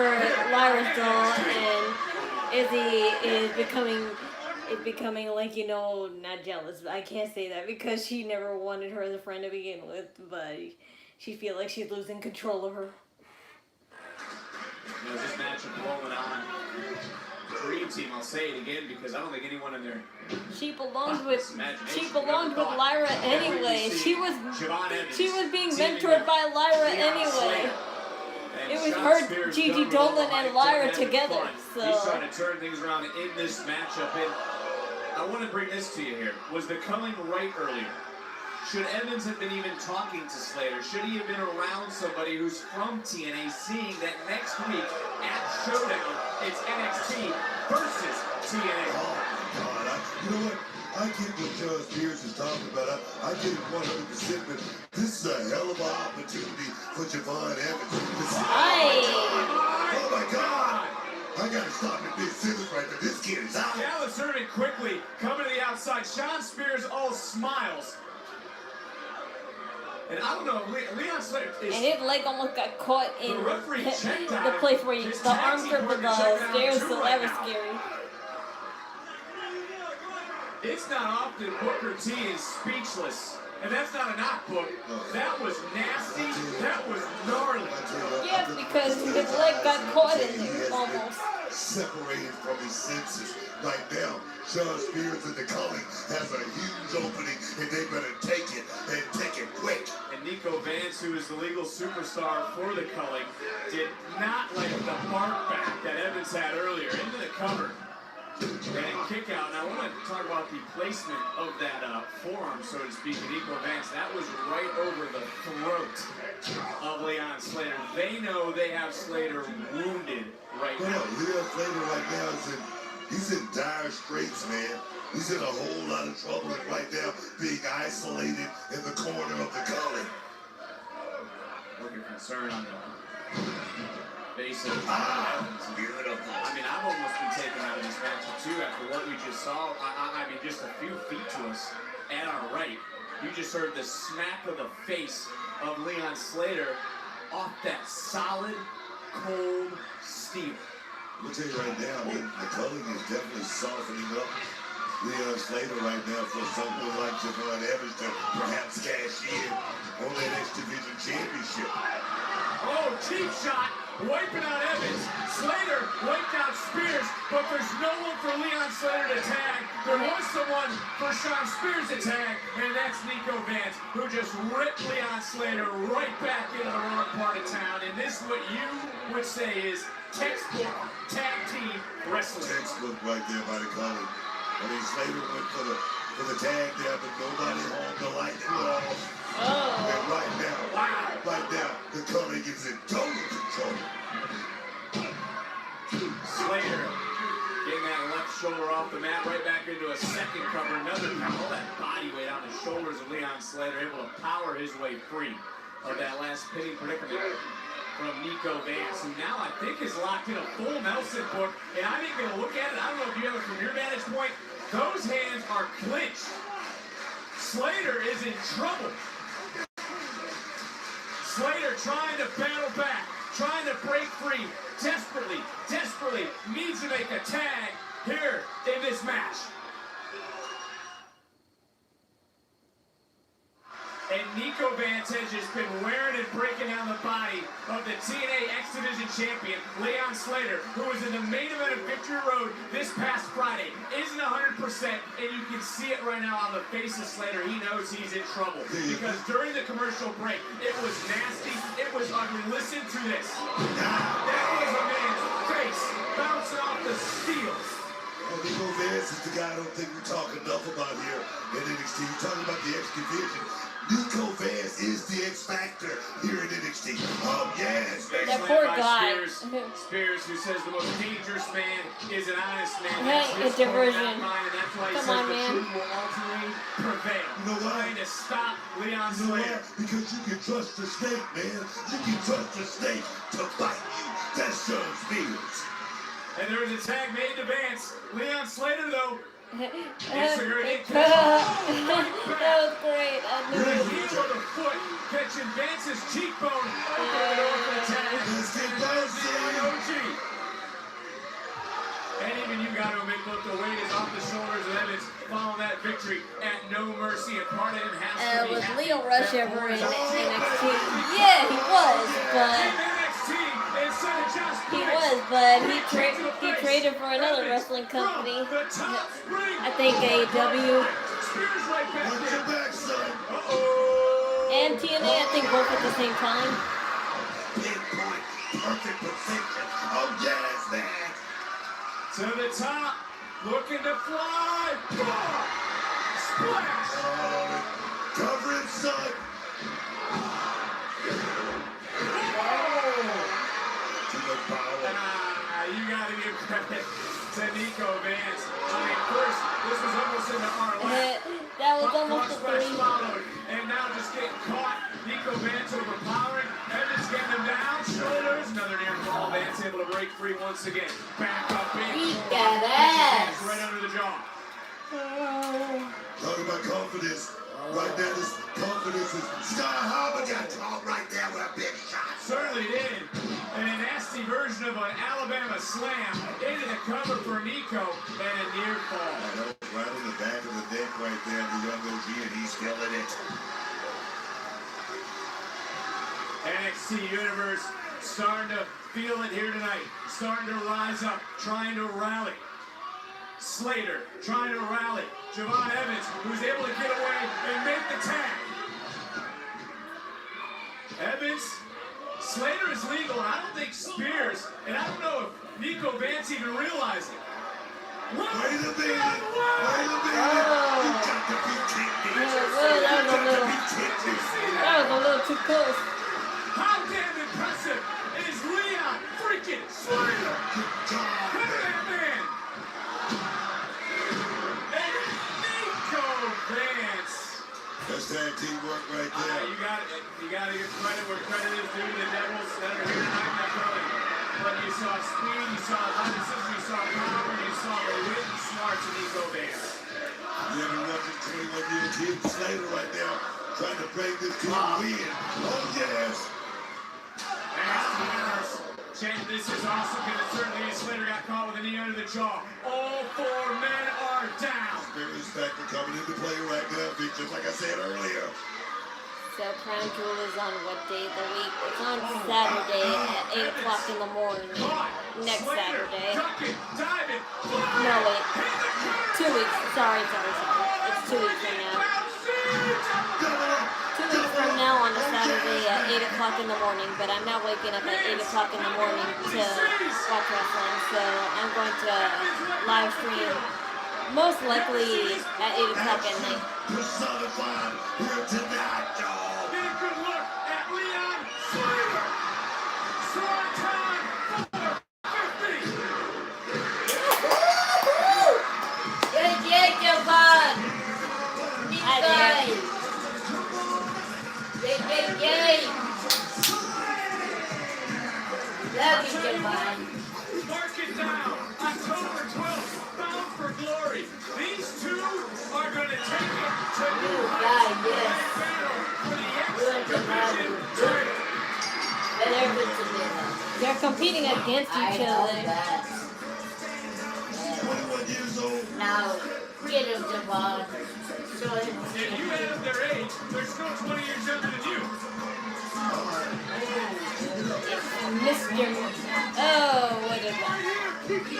Lyra's doll, and Izzy is becoming like, you know, not jealous. I can't say that because she never wanted her as a friend to begin with, but she feels like she's losing control of her.
You know, this matchup rolling on. Dream Team, I'll say it again because I don't think anyone in there.
She belonged with Lyra anyway. She was being mentored by Lyra anyway. It was her, Gigi Dolan, and Lyra together. So
he's trying to turn things around in this matchup. And I want to bring this to you here. Was the Culling right earlier? Should Evans have been even talking to Slater? Should he have been around somebody who's from TNA, seeing that next week at Showdown, it's NXT versus TNA?
Oh, God. You know what? I get what John Spears is talking about. I get it 100%, but this is a hell of an opportunity for Javon Evans. Oh, my God. I got to stop at this sentence right there. This kid is out.
Dallas Irvin quickly coming to the outside. Sean Spears all smiles. And I don't know, Leon Slater is...
And his leg almost got caught in the place where the arm grip with the stairs, so that was scary.
It's not often Booker T is speechless. And that's not a knock, Book. That was nasty. That was gnarly.
Yeah, because his leg got caught in there almost.
Separated from his senses. Right now, Sean Spears and the Culling has a huge opening, and they better take it, and take it quick.
And Nico Vance, who is the legal superstar for the Culling, did not like the mark back that Evans had earlier into the cover. And kick out. Now I want to talk about the placement of that forearm, so to speak, of Nico Vance. That was right over the throat of Leon Slater. They know they have Slater wounded right now.
Leon Slater right now he's in dire straits, man. He's in a whole lot of trouble right now, being isolated in the corner of the Culling.
Looking concerned on the base of Evans.
Beautiful.
I mean, I've almost been taken out of this matchup too after what we just saw. I mean, just a few feet to us at our right. You just heard the smack of the face of Leon Slater off that solid, cold steel.
I'll tell you right now, the Culling is definitely softening up Leon Slater right now for someone like Javon Evans to perhaps cash in on that X Division Championship.
Oh, cheap shot wiping out Evans. Slater wiped out Spears, but there's no one for Leon Slater to tag. There was someone for Sean Spears to tag, and that's Nico Vance, who just ripped Leon Slater right back into the wrong part of town. And this, what you would say, is textbook tag team wrestling.
Textbook right there by the Culling. I mean, Slater went for the tag there, but nobody on the light ball. And right now, the Culling is in total control.
Slater getting that left shoulder off the mat, right back into a second cover. Another cover. All that body weight on the shoulders of Leon Slater, able to power his way free of that last pinning predicament from Nico Vance, who now I think is locked in a full Nelson book. And I'm even going to look at it. I don't know if you have it from your vantage point. Those hands are clinched. Slater is in trouble. Slater trying to battle back, trying to break free, desperately needs to make a tag here in this match. And Nico Vance has just been wearing and breaking down the body of the TNA X Division champion, Leon Slater, who was in the main event of Victory Road this past Friday. Isn't 100%, and you can see it right now on the face of Slater. He knows he's in trouble. Because during the commercial break, it was nasty, it was ugly. Listen to this. That was a man's face bouncing off the steel.
Nico Vance is the guy I don't think we talk enough about here in NXT. You're talking about the X Division. Nico Vance is the X Factor here in NXT. Oh, yes.
That poor guy.
Spears, who says the most dangerous man is an honest man.
Hey, a diversion.
That's why he
Come
says
on,
the
man.
truth will ultimately prevail.
You know why?
Trying to stop Leon
You know
Slater.
why? Because you can trust the snake, man. You can trust the snake to bite you. That's Sean Spears.
And there was a tag made to Vance. Leon Slater, though.
That was great. I knew
The
it.
heel of the foot catching Vance's cheekbone. Open the door for the tag. OG. And even you got to admit, look, the weight is off the shoulders of Evans following that victory at No Mercy. And part of him has to be
Was
happy
Leo Rush
that
ever in
Bourne's
NXT? Yeah, he was, but he traded for another wrestling company. I think AEW. And TNA, I think both at the same time.
Pinpoint, perfect position. Oh, yes, man.
To the top, looking to fly. Splash.
Cover it, son.
You gotta give credit to Nico Vance. I mean, first, this was almost into our lap.
That was almost a three.
Followed, and now just getting caught. Nico Vance overpowering. Evans getting him down. Shoulders. Another near fall. Vance able to break free once again. Back up in.
Beat that ass.
Right under the jaw.
Talking about confidence. Right now, this confidence is sky high, but got caught right there with a big shot.
Certainly did. And a nasty version of an Alabama slam into the cover for Nico and a near fall.
Right on the back of the neck right there, the young OG, and he's killing it.
NXT Universe starting to feel it here tonight. Starting to rise up, trying to rally. Slater trying to rally. Javon Evans, who's able to get away and make the tag. Evans, Slater is legal, and I don't think Spears, and I don't know if Nico Vance even realized it.
Wait a minute. Wait a minute. You got to be kidding me.
That was a little too close.
How damn impressive is Leon freaking Slater?
Good job,
Look at that man.
That's tag teamwork right there.
You got to give credit where credit is due to the Devils that are here tonight. But you saw speed, you saw athleticism, you saw power, you saw the wit and smarts of Nico Vance.
Yeah, we're watching 21-year-old kid Slater right now, trying to bring this to a win. Oh, yes.
This is awesome because it certainly is. Slater got caught with a knee under the jaw. All four men are down.
Spirit Factor coming into play right now, Vic, just like I said earlier.
So Crown Jewel is on what day of the week? It's on Saturday at 8 o'clock in the morning. Next Saturday. No, wait. 2 weeks. Sorry. It's 2 weeks from now. 2 weeks from now on a Saturday at 8 o'clock in the morning. But I'm not waking up at 8 o'clock in the morning to watch wrestling. So I'm going to live stream most likely at 8 o'clock at night.
Personified here tonight, y'all.
Get a good look at Leon Slater. Swanton 450.
Yay, Javon! Yay! Love you, Javon.
Mark it down. October 12th, Bound for Glory. These two are going to take it to new heights.
Yes.
They're competing against each other.
Now, get him, Javon. Show him.
If you add up their age, they're still 20 years younger than you.
Mr. Oh, what a
You can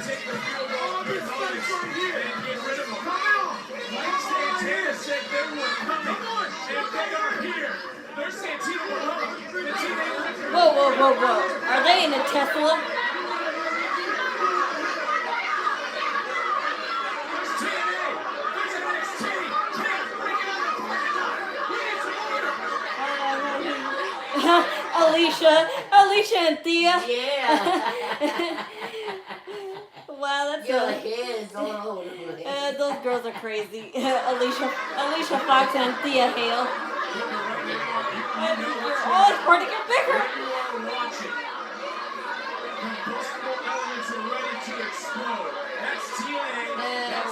take the field goal and get rid of them. Like Santana said they were coming, and they are here. There's Santino and Lola.
Whoa. Are they in a Tesla?
There's TNA. There's NXT. Can't bring it on the parking lot. We need some order.
Alicia and Thea.
Yeah.
Wow, that's
your hair is all over the place.
those girls are crazy. Alicia Fox and Thea Hale. Oh, it's starting to get bigger.
Watching. Combustible elements are ready to explode. That's TNA.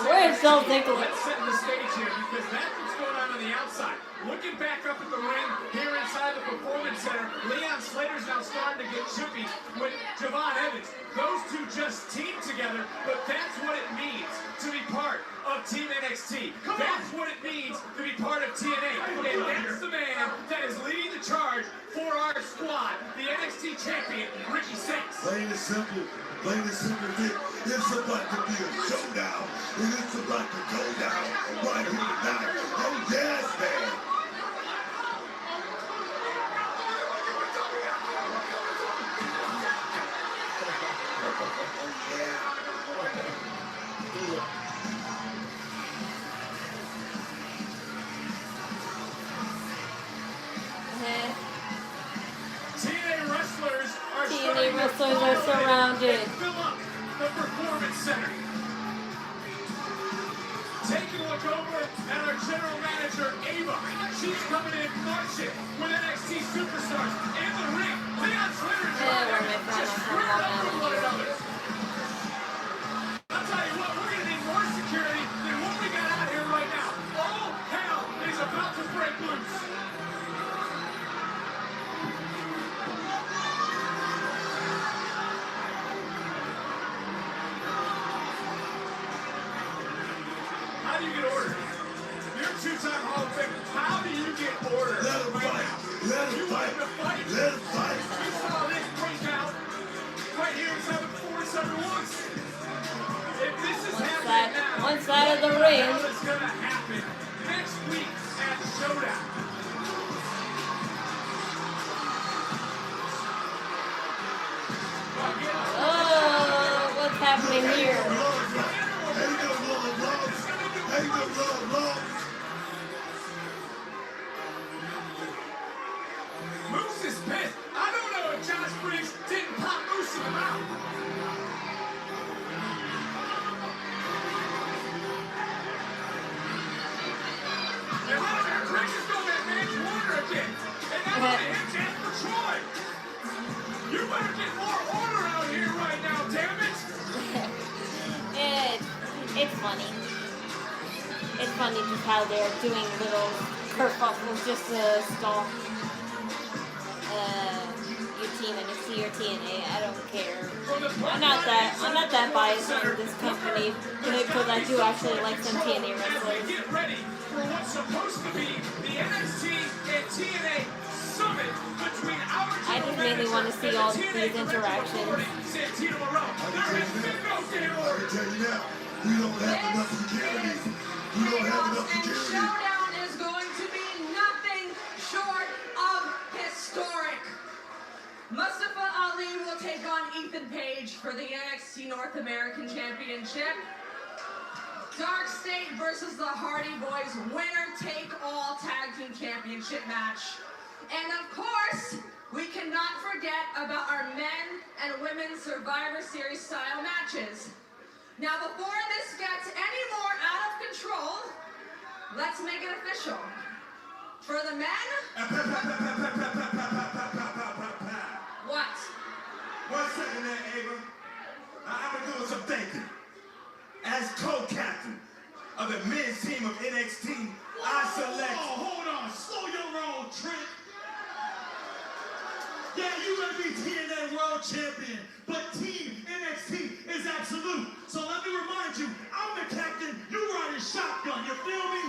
Where's Del Nicholas?
Let's set the stage here because that's what's going on the outside. Looking back up at the ring here inside the Performance Center, Leon Slater's now starting to get chippy with Javon Evans. Those two just teamed together, but that's what it means to be part of Team NXT. That's what it means to be part of TNA. And that's the man that is leading the charge for our squad, the NXT champion, Ricky Six.
Plain and simple, Dick. It's about to be a showdown, and it's about to go down right here tonight. Oh, yes, man.
TNA wrestlers are surrounded.
Fill up the Performance Center. Taking a look over at our general manager, Ava. She's coming in marching with NXT superstars in the ring. Leon Slater just squared up with one another. I'll tell you what, we're going to need more security than what we got out here right now. All hell is about to break loose. How do you get order? You're a two-time Hall of Fame. How do you get order?
Let him fight. Let him fight. Let him fight.
We saw this break out right here inside the Performance Center once. If this is happening now,
one side of the ring.
What is going to happen next week at Showdown?
Oh, what's happening here?
Moose is pissed. I don't know if Josh Briggs didn't pop Moose in the mouth. And Briggs is going at Man's Warner again. And now on him, Jasper Troy. You better get more order out here right now, damn it.
It's funny. It's funny just how they're doing little kerfuffles just to stall each team, NXT or TNA. I don't care. I'm not that biased on this company because I do actually like some TNA wrestlers.
Get ready for what's supposed to be the NXT and TNA summit between our
I just mainly want to see all these interactions.
Santino around. There has been no day
I can tell you now, we don't have enough security. We don't have enough security.
Showdown is going to be nothing short of historic. Mustafa Ali will take on Ethan Page for the NXT North American Championship. Dark State versus the Hardy Boys winner-take-all tag team championship match. And of course, we cannot forget about our men and women Survivor Series style matches. Now, before this gets any more out of control, let's make it official. For the men... What?
1 second there, Ava. I've been doing some thinking. As co-captain of the men's team of NXT, I select... Hold on. Slow your roll, Trent. Yeah, you may be TNA World Champion, but Team NXT is absolute. So let me remind you, I'm the captain, you riding shotgun, you feel me?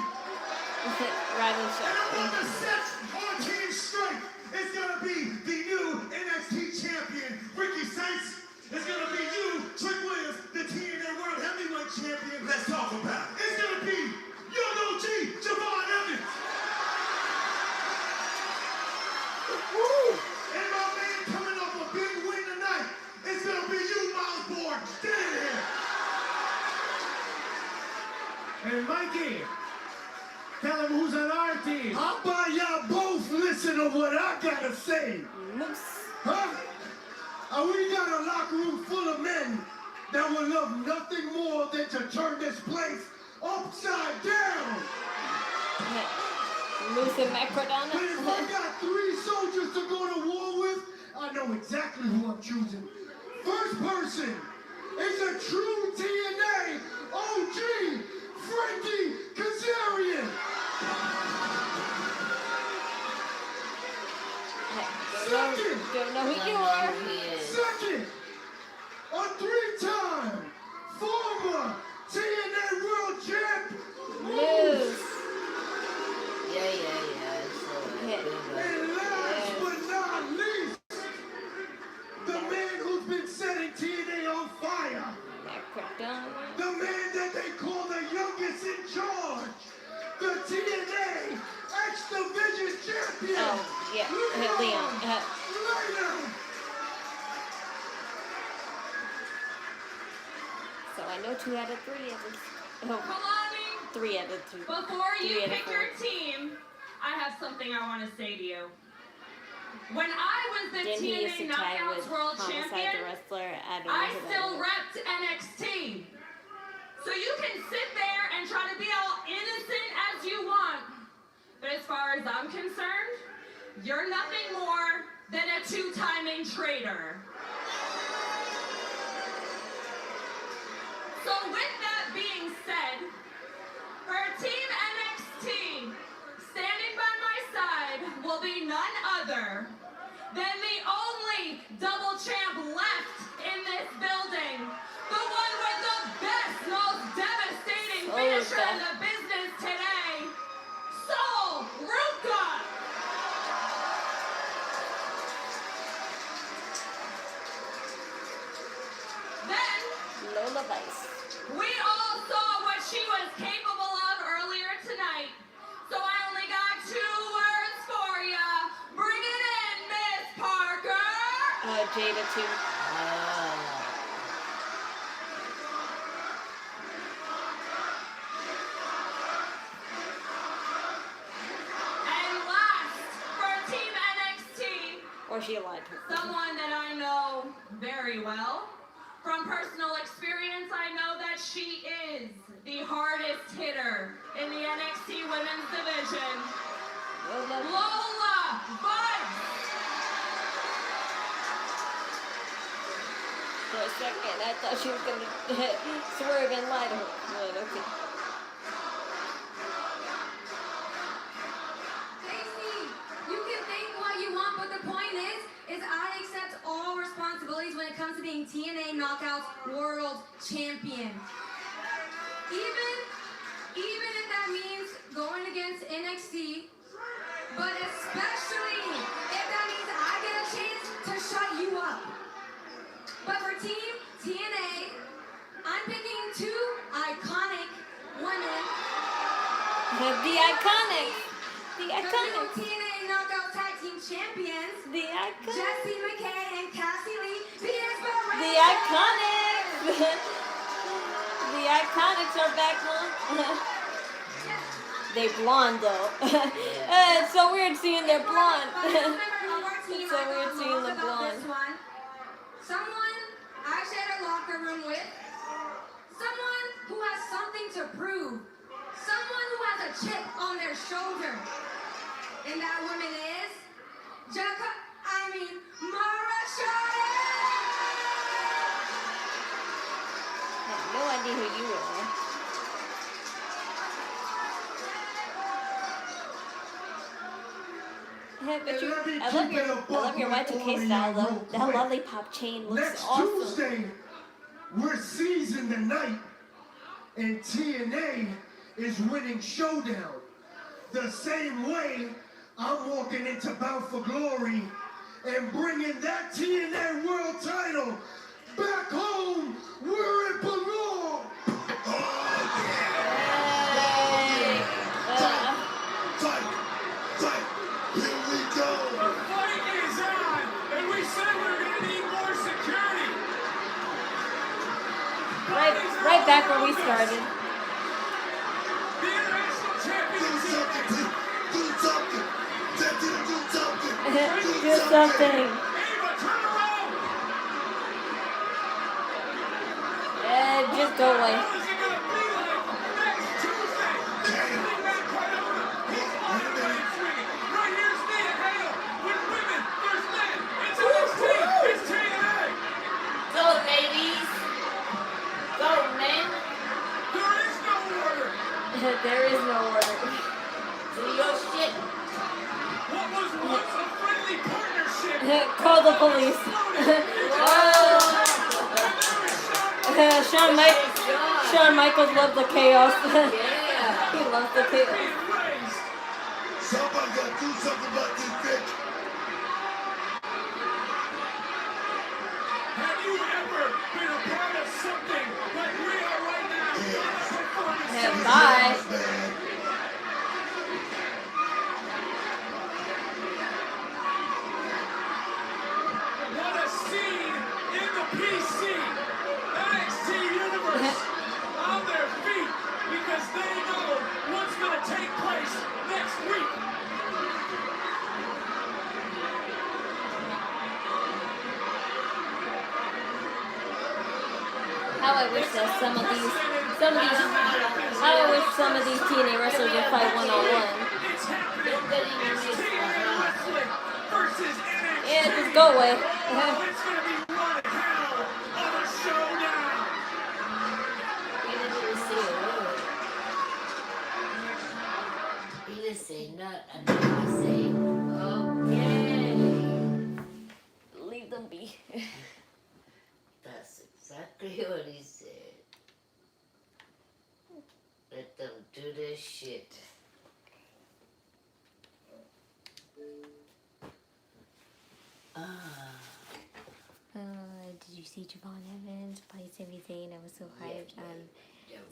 Riding shotgun.
And I'm on the set on Team Strength. It's gonna be the new NXT champion, Ricky Saints. It's gonna be you, Trick Williams, the TNA World Heavyweight Champion. Let's talk about it. It's gonna be Young OG, Javon Evans. Woo! And my man coming off a big win tonight, it's gonna be you, Miles Bourne. Stand here.
Hey, Mikey, tell him who's on our team.
How about y'all both listen to what I gotta say? Huh? We got a locker room full of men that would love nothing more than to turn this place upside down.
Moose and Macrodona.
But if I got 3 soldiers to go to war with, I know exactly who I'm choosing. First person is a true TNA OG, Frankie Kazarian.
Don't know who you are.
Second, a 3-time former TNA World Champ.
Moose.
And last but not least, the man who's been setting TNA on fire. The man that they call the youngest in charge. The TNA X-Division champion.
Oh, yeah. Leon. So I know 2 out of 3 of this.
Kalani,
3 out of 2.
Before you pick your team, I have something I want to say to you. When I was the
Didn't he used to
TNA
tag
Knockouts
with
World
Homicide
Champion,
the wrestler? I don't know
I
who that
still
is.
repped NXT. So you can sit there and try to be all innocent as you want. But as far as I'm concerned, you're nothing more than a 2-timing traitor. So with that being said, for Team NXT, standing by my side will be none other than the only double champ left in this building. The one with the best, most devastating finisher in the business today, Sol Ruca. Then,
Lola Vice.
we all saw what she was capable of earlier tonight. So I only got 2 words for ya. Bring it in, Miss Parker.
Jada too.
And last, for Team NXT,
Or she lied to her.
someone that I know very well. From personal experience, I know that she is the hardest hitter in the NXT Women's Division. Lola Briggs.
For a second, I thought she was going to swerve and lie to her. But okay.
Stacey, you can think what you want, but the point is I accept to being TNA Knockouts World Champion. Even if that means going against NXT, but especially if that means I get a chance to shut you up. But for Team TNA, I'm picking two iconic women.
The iconic.
The TNA Knockout Tag Team Champions.
The iconic.
Jessie McKay and Cassie Lee. The Inspiration.
The iconics. The iconics are back, huh? They blonde though. It's so weird seeing their blonde. It's so weird seeing the blonde.
Someone I shared a locker room with. Someone who has something to prove. Someone who has a chip on their shoulder. And that woman is Mara Shade.
I have no idea who you are. But I love your Y2K style though. That lollipop chain looks
Next
awesome.
Tuesday, we're season the night, and TNA is winning Showdown. The same way I'm walking into Bound for Glory and bringing that TNA World title back home where it belongs.
Here we go.
The fight is on, and we said we were going to need more security.
Right back where we started.
The international champion.
Do something.
Do something.
Ava, turn around.
Just go away.
What is it going to be like next Tuesday? Big man Cardona. He's on the right swinging. Right here's Nia Hale. With women, there's men. It's NXT. It's TNA.
Go, ladies. Go, men.
There is no order.
There is no order.
Do your shit.
What was once a friendly partnership?
Call the police. Shawn Michaels loves the chaos. He loves the chaos.
Somebody got to do something about this bitch.
Have you ever been a part of something like we are right now?
Bye.
What a scene in the PC. NXT Universe on their feet because they know what's going to take place next week.
How I wish that some of these TNA wrestlers would fight one-on-one.
It's happening. It's TNA wrestling versus NXT.
Yeah, just go away.
Oh, it's going to be one hell of a showdown.
He didn't say not, and now I say, okay.
Leave them be.
That's exactly what he said. Let them do their shit.
Did you see Javon Evans play Sami Zayn? I was so hyped. I'm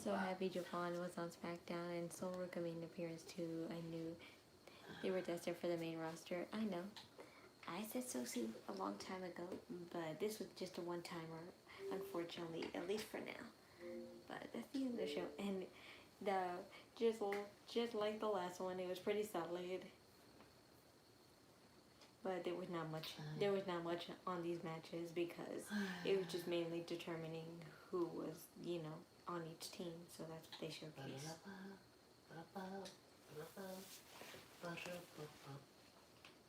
so happy Javon was on SmackDown and Sol Ruca made an appearance too. I knew they were destined for the main roster. I know. I said so soon a long time ago, but this was just a one-timer, unfortunately, at least for now. But that's the end of the show, and just like the last one, it was pretty solid. But there was not much. There was not much on these matches because it was just mainly determining who was, on each team. So that's what they showcased.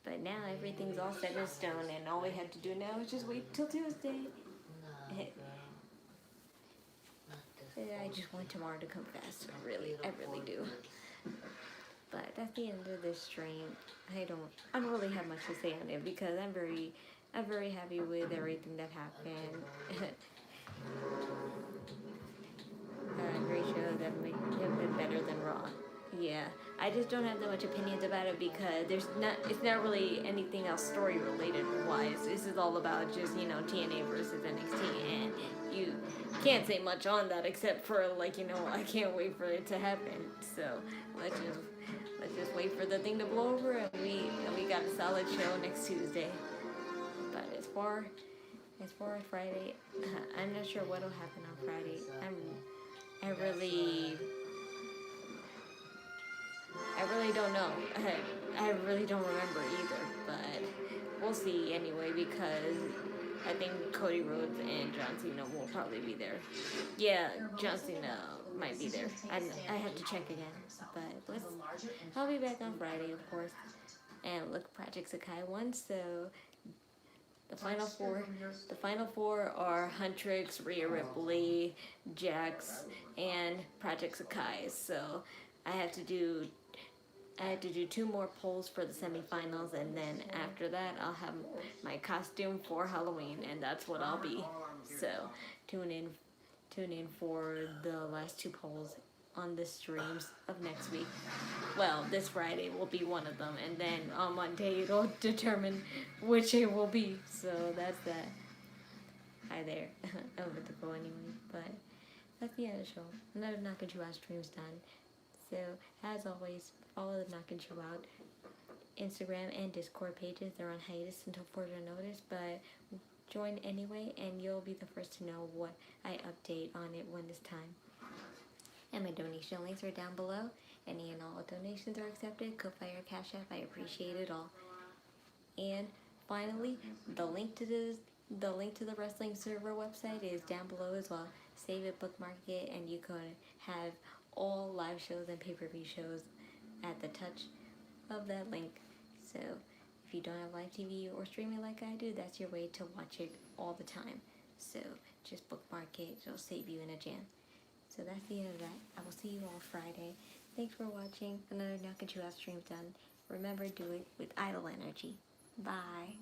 But now everything's all set in stone, and all we have to do now is just wait till Tuesday. I just want tomorrow to come fast. I really do. But at the end of this stream, I don't really have much to say on it because I'm very I'm very happy with everything that happened. Great show, definitely been better than Raw. Yeah, I just don't have that much opinions about it because it's not really anything else story related wise. This is all about just, you know, TNA versus NXT, and you can't say much on that except for, like, you know, I can't wait for it to happen. So let's just wait for the thing to blow over, and we got a solid show next Tuesday. But as far as Friday, I'm not sure what'll happen on Friday. I really don't know. I really don't remember either, but we'll see anyway, because I think Cody Rhodes and John Cena will probably be there. Yeah, John Cena might be there. I have to check again, but I'll be back on Friday, of course. And look, Project Sakai won, so the final four are Huntrix, Rhea Ripley, Jax, and Project Sakai. So I have to do 2 more polls for the semifinals, and then after that I'll have my costume for Halloween, and that's what I'll be. So tune in for the last 2 polls on the streams of next week. Well, this Friday will be one of them, and then on Monday it'll determine which it will be. So that's that. Hi there. Over to go anyway, but that's the end of the show. Another Knockin Chu Out stream's done. So as always, follow the Knockin Chu Out Instagram and Discord pages. They're on hiatus until further notice, but join anyway, and you'll be the first to know what I update on it when it's time. And my donation links are down below. Any and all donations are accepted. Ko-Fi or Cashapp, I appreciate it all. And finally, the link to the wrestling server website is down below as well. Save it, bookmark it, and you can have all live shows and pay-per-view shows at the touch of that link. So if you don't have live TV or streaming like I do, that's your way to watch it all the time. So just bookmark it. It'll save you in a jam. So that's the end of that. I will see you all Friday. Thanks for watching. Another Knockin Chu Out stream done. Remember, do it with idle energy. Bye.